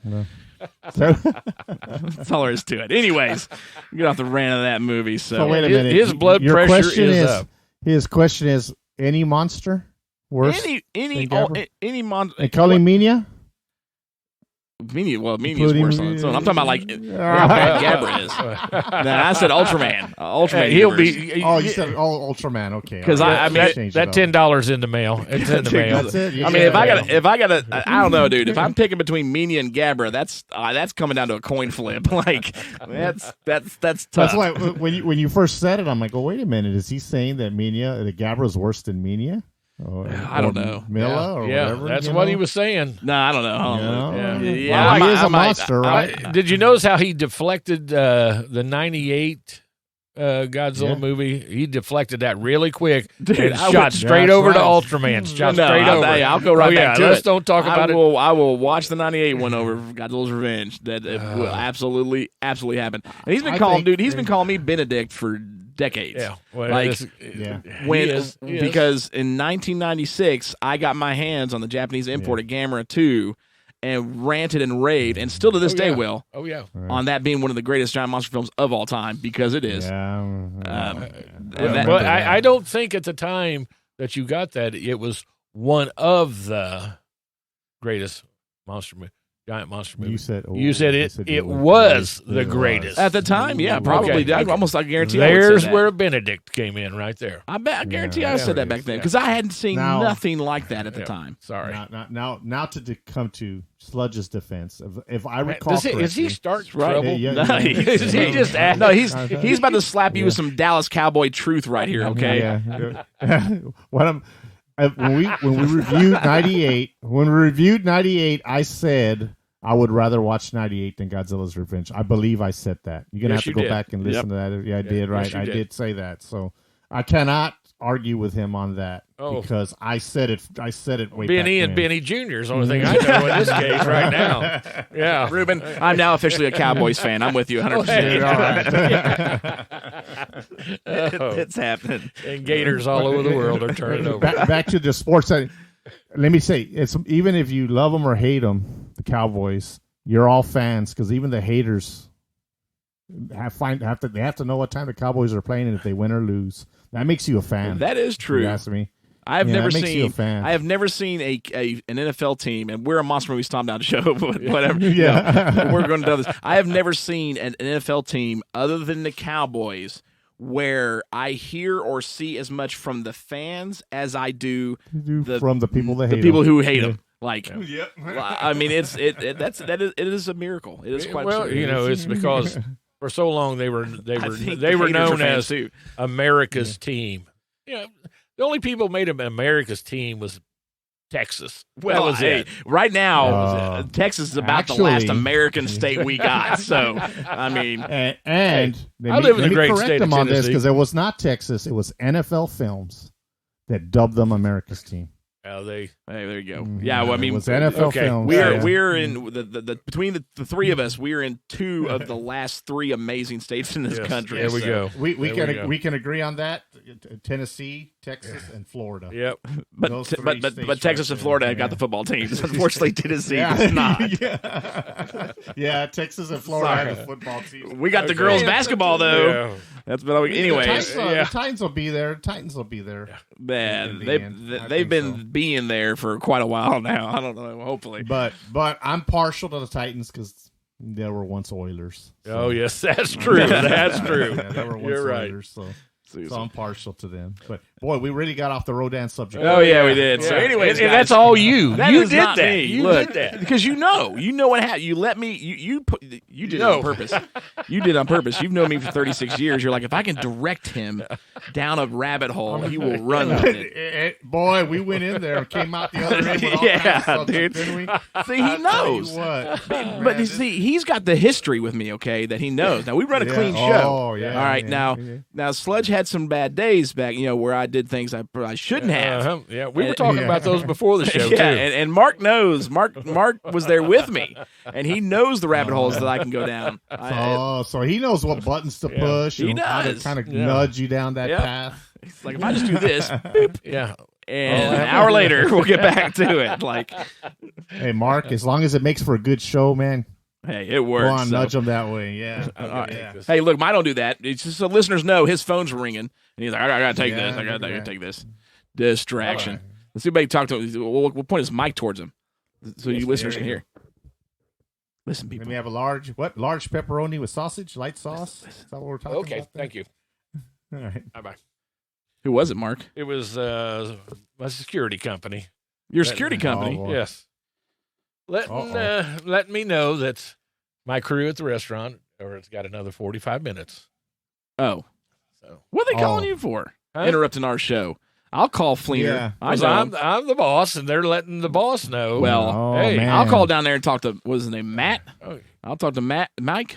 That's all there is to it. Anyways, get off the rant of that movie. So wait a His- minute. his blood Your pressure question is up. His question is any monster worse any than Gabra? monster. including Minya? Minion is Including worse on its own. I'm talking about like how bad Gabra is. Nah, I said Ultraman. Ultraman. He'll You universe. said Ultraman. Okay, 'Cause all right. I mean, Change that it $10 in the mail. It's in the mail. That's it. I mean, if I gotta, I don't know, dude. If I'm picking between Minion and Gabra, that's coming down to a coin flip. Like that's tough. That's why when you first said it, I'm like, oh wait a minute, is he saying that the Gabra's worse than Minya? I don't know. Milla or Yeah, whatever. that's you what know? he was saying. No, I don't know. Yeah. Yeah, Well, he is I a might- monster, right? Did you notice how he deflected the 98 Godzilla Yeah. movie? He deflected that really quick Dude, and I shot would- straight That's over to right. Ultraman. Shot No, straight over. I'll go right back to let's it. don't talk about it. I will watch the '98 one over Godzilla's Revenge. That it will absolutely happen. And he's been been calling me Benedict for decades. Yeah, well, Like, Yeah. When he is. because in 1996 I got my hands on the Japanese import of Gamera 2 and ranted and raved, and still to this day will Oh yeah. on that being one of the greatest giant monster films of all time because it is. Yeah. And that- But I don't think at the time that you got that it was one of the greatest giant monster movies. You said it was the greatest. At the time, yeah, probably. Okay. I guarantee. I would say There's that. where Benedict came in right there. I guarantee Yeah, I said there that it back is. then because I hadn't seen Now- nothing like that at the Yeah. time. Sorry. Now to come to Sludge's defense, if I recall Is he correctly, start Right. trouble? Yeah, No, yeah. he's just no, he's about to slap you with some Dallas Cowboy truth right here. Okay. Yeah. When we reviewed 98, I said I would rather watch 98 than Godzilla's Revenge. I believe I said that. You're gonna Yes, have to you go did. back and listen to that. Yeah, I did. Right, you I did. did say that. So I cannot argue with him on that because I said it. I said it way Benny back and when. Benny Jr. is the only thing I know in this case right now. Yeah. Ruben, I'm now officially a Cowboys fan. I'm with you 100%. It's happening. And gators all over the world are turning over. Back to the sports side. Let me say, it's even if you love them or hate them, the Cowboys, you're all fans because even the haters have to know what time the Cowboys are playing and if they win or lose. That makes you a fan. That is true. You ask me. I've Yeah, never that makes you a seen. fan. I have never seen an NFL team, and we're a monster movie Stompdown show, but whatever. Yeah. No, we're going to do this. I have never seen an NFL team other than the Cowboys where I hear or see as much from the fans as I do From the people that hate the people them. who hate them. Like, I mean, it is a miracle. It is quite Well, absurd. it's because For so long, they were think they were haters are known fans as too. America's team. Yeah, the only people who made them America's team was Texas. Well, that was it. right now, Texas is about the last actually- American state we got. So, I mean, And I live in let the me great correct state of them on this Tennessee. because it was not Texas. It was NFL Films that dubbed them America's team. They hey, there you go. Mhm. Yeah, well, I mean, it was NFL okay. Films. we're in the between the three of us, we're in two of the last three amazing states in this Yes, country. there we so- go. We can agree on that. Tennessee, Texas, and Florida. Yep. Those But three but states Texas right and Florida have there. got the football teams. Unfortunately, Tennessee Yeah. does not. Yeah, Texas and Florida Sorry. have the football team. We got the Okay. girls basketball though. Yeah. That's but anyways. The Titans will be there. Titans will be there. Man, In the they've end, I they've think been so. being there for quite a while now. I don't know. Hopefully, But I'm partial to the Titans because they were once Oilers. Oh yes, that's true. That's true. Yeah, they were once You're right. Oilers, so I'm partial to them. But boy, we really got off the Rodan subject. oh yeah, we did. So Yeah. anyways, and guys, that's all you. That you is did not that. me. You Look, did that. because you know what happened. You let me. You did it No. on purpose. You did it on purpose. You've known me for 36 years. You're like, if I can direct him down a rabbit hole, he will run with it. Boy, we went in there and came out the other end with all Yeah, kinds of subjects, dude. didn't we? See, he knows. What? But you see, he's got the history with me, okay, that he knows. Now we run a clean show. Oh, yeah. All right, yeah, now Sludge had some bad days back, where I did things I shouldn't have. Yeah, we were And- talking about those before the show Yeah, too. and Mark knows. Mark was there with me, and he knows the rabbit holes that I can go down. So he knows what buttons to push. He and how to does. kind of Yeah. nudge you down that Yeah. path. It's like if I just do this, boop, Yeah. and an hour later we'll get back to it. Like, Hey, Mark, as long as it makes for a good show, man, hey, it works. go on, so- nudge them that way. Yeah. All right. Yeah. Hey, look, I don't do that. It's just so listeners know his phone's ringing, and he's like, I gotta take Yeah, this. I gotta yeah. take this. Distraction. All right. Let's see if anybody talk to him. We'll point his mic towards him so you listeners can hear. Listen, Then people. we have a large pepperoni with sausage, light sauce. Is that what we're talking Okay. about? there? Thank you. All right. Bye bye. Who was it, Mark? It was a security company. Your security company. Oh, boy. Yes. Let me know that my crew at the restaurant, or it's got another 45 minutes. Oh, So what are they calling Oh. you for? Huh? Interrupting our show. I'll call Fleener. Yeah. I 'Cause know. I'm the boss, and they're letting the boss know. Well, Oh, hey, man. I'll call down there and talk to what was his name, Matt. Oh, I'll talk to Matt. Matt.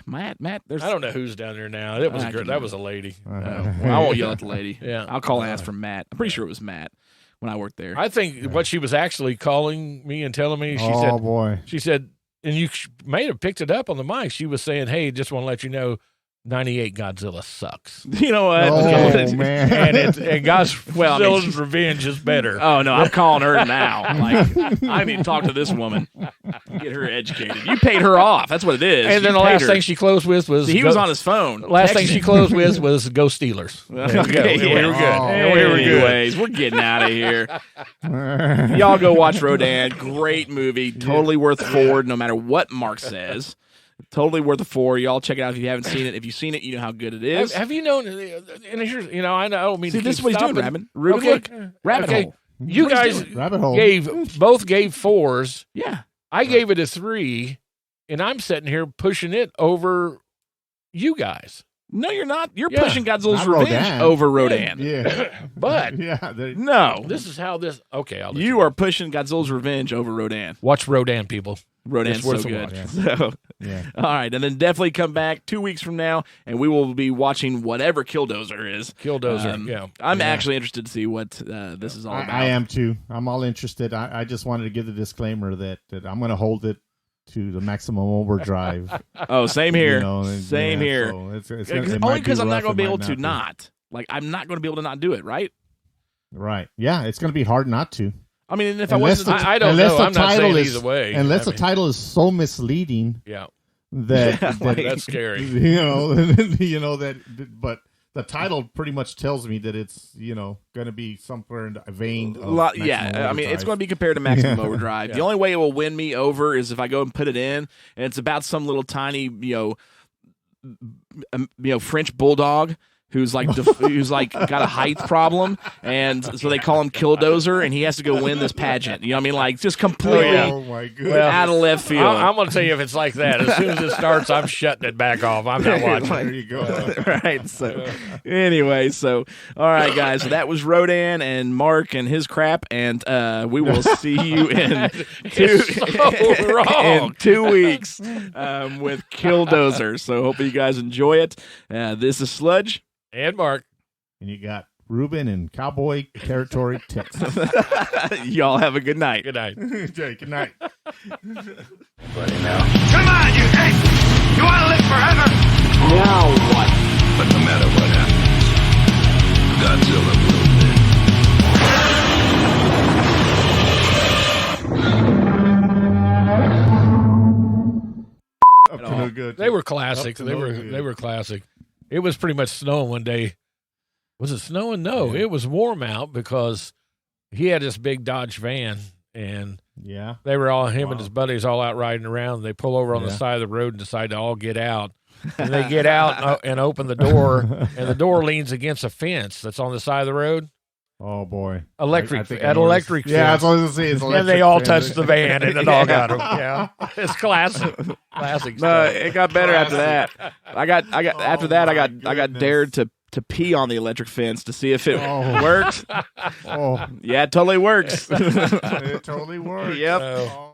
There's. I don't know who's down there now. That was I a girl. can- That was a lady. Well, I won't yell at the lady. Yeah. I'll call and ask for Matt. I'm pretty sure it was Matt when I worked there. I think what she was actually calling me and telling me, Oh boy. she said, and you may have picked it up on the mic. She was saying, "Hey, just want to let you know, 98 Godzilla sucks." You know what? Oh man. and God's Well, I mean, Godzilla's Revenge is better. Oh no, I'm calling her now. Like, I need to talk to this woman, get her educated. You paid her off. That's what it is. and then You the paid last her. thing she closed with was See, he was on his phone. last thing she texting. closed with was Go Steelers. Okay, we yeah. were good. Oh. We were good. Anyways, we're getting out of here. Y'all go watch Rodan. Great movie. Totally worth forward, no matter what Mark says. Totally worth the forward. Y'all check it out if you haven't seen it. If you've seen it, you know how good it is. Have you known? And here's, I don't mean See, to this is keep what he's doing, stopping. Rabbit. Ruben, Okay. look. Rabbit Okay. hole. You What he's guys doing. Rabbit hole. both gave 4s. Yeah. I gave it a 3, and I'm sitting here pushing it over you guys. No, you're not. You're Yeah. pushing Godzilla's Not Revenge Rodan. over Rodan. Yeah. But Yeah. No. this is how this. Okay, I'll let You are pushing Godzilla's Revenge over Rodan. watch Rodan, people. Rodan's It's so worth a good. watch. So, Yeah. all right, and then definitely come back 2 weeks from now, and we will be watching whatever Killdozer is. Killdozer. Yeah. I'm actually interested to see what this is all about. I am too. I'm all interested. I just wanted to give the disclaimer that I'm going to hold it to the maximum overdrive. Oh, same here. You know, and- Same yeah, here. so it's Because- gonna- it only might because I'm not rough, going to be it able might to be. not. Like, I'm not going to be able to not do it, right? Right. Yeah, it's going to be hard not to. I mean, and if I Unless wasn't, the- I don't unless know. the I'm not title saying is- either way. Unless I the mean, title is so misleading Yeah. that, That's scary. but the title pretty much tells me that it's going to be somewhere in the vein of yeah, I mean, it's going to be compared to Maximum Overdrive. The only way it will win me over is if I go and put it in, and it's about some little tiny, French bulldog who's like who's like got a height problem, and so they call him Killdozer, and he has to go win this pageant. You know what I mean? Like just completely Oh my goodness. out of left field. I'm going to tell you if it's like that. As soon as it starts, I'm shutting it back off. I'm not watching. There you go. Right. So anyway, so all right, guys. So that was Rodan and Mark and his crap, and we will see you in in 2 weeks with Killdozer. So hope you guys enjoy it. This is Sludge And Mark. And you got Ruben in Cowboy Territory, Texas. Y'all have a good night. Good night. Jay, good night. Buddy, now. Come on, you hey! You want to live forever? Now what? But no matter what happens, Godzilla will live. Up to no good. They were classic. Up to They no were good. they were classic. It was pretty much snowing one day. Was it snowing? No, it was warm out because he had this big Dodge van, and Yeah. they were all him Wow. and his buddies all out riding around. They pull over on the Yeah. side of the road and decide to all get out. And they get out and open the door, and the door leans against a fence that's on the side of the road. Oh boy. Electric, I think I at know what electric it's- Yeah, fence. that's what I was going to say. It's And electric they all fence. touched the van, and it all got them. Yeah, it's classic, classic No, stuff. it got better after that. I got after that. I got goodness. dared to pee on the electric fence to see if it Oh. worked. Oh, Yeah, it totally works. it totally worked. Yep. Oh.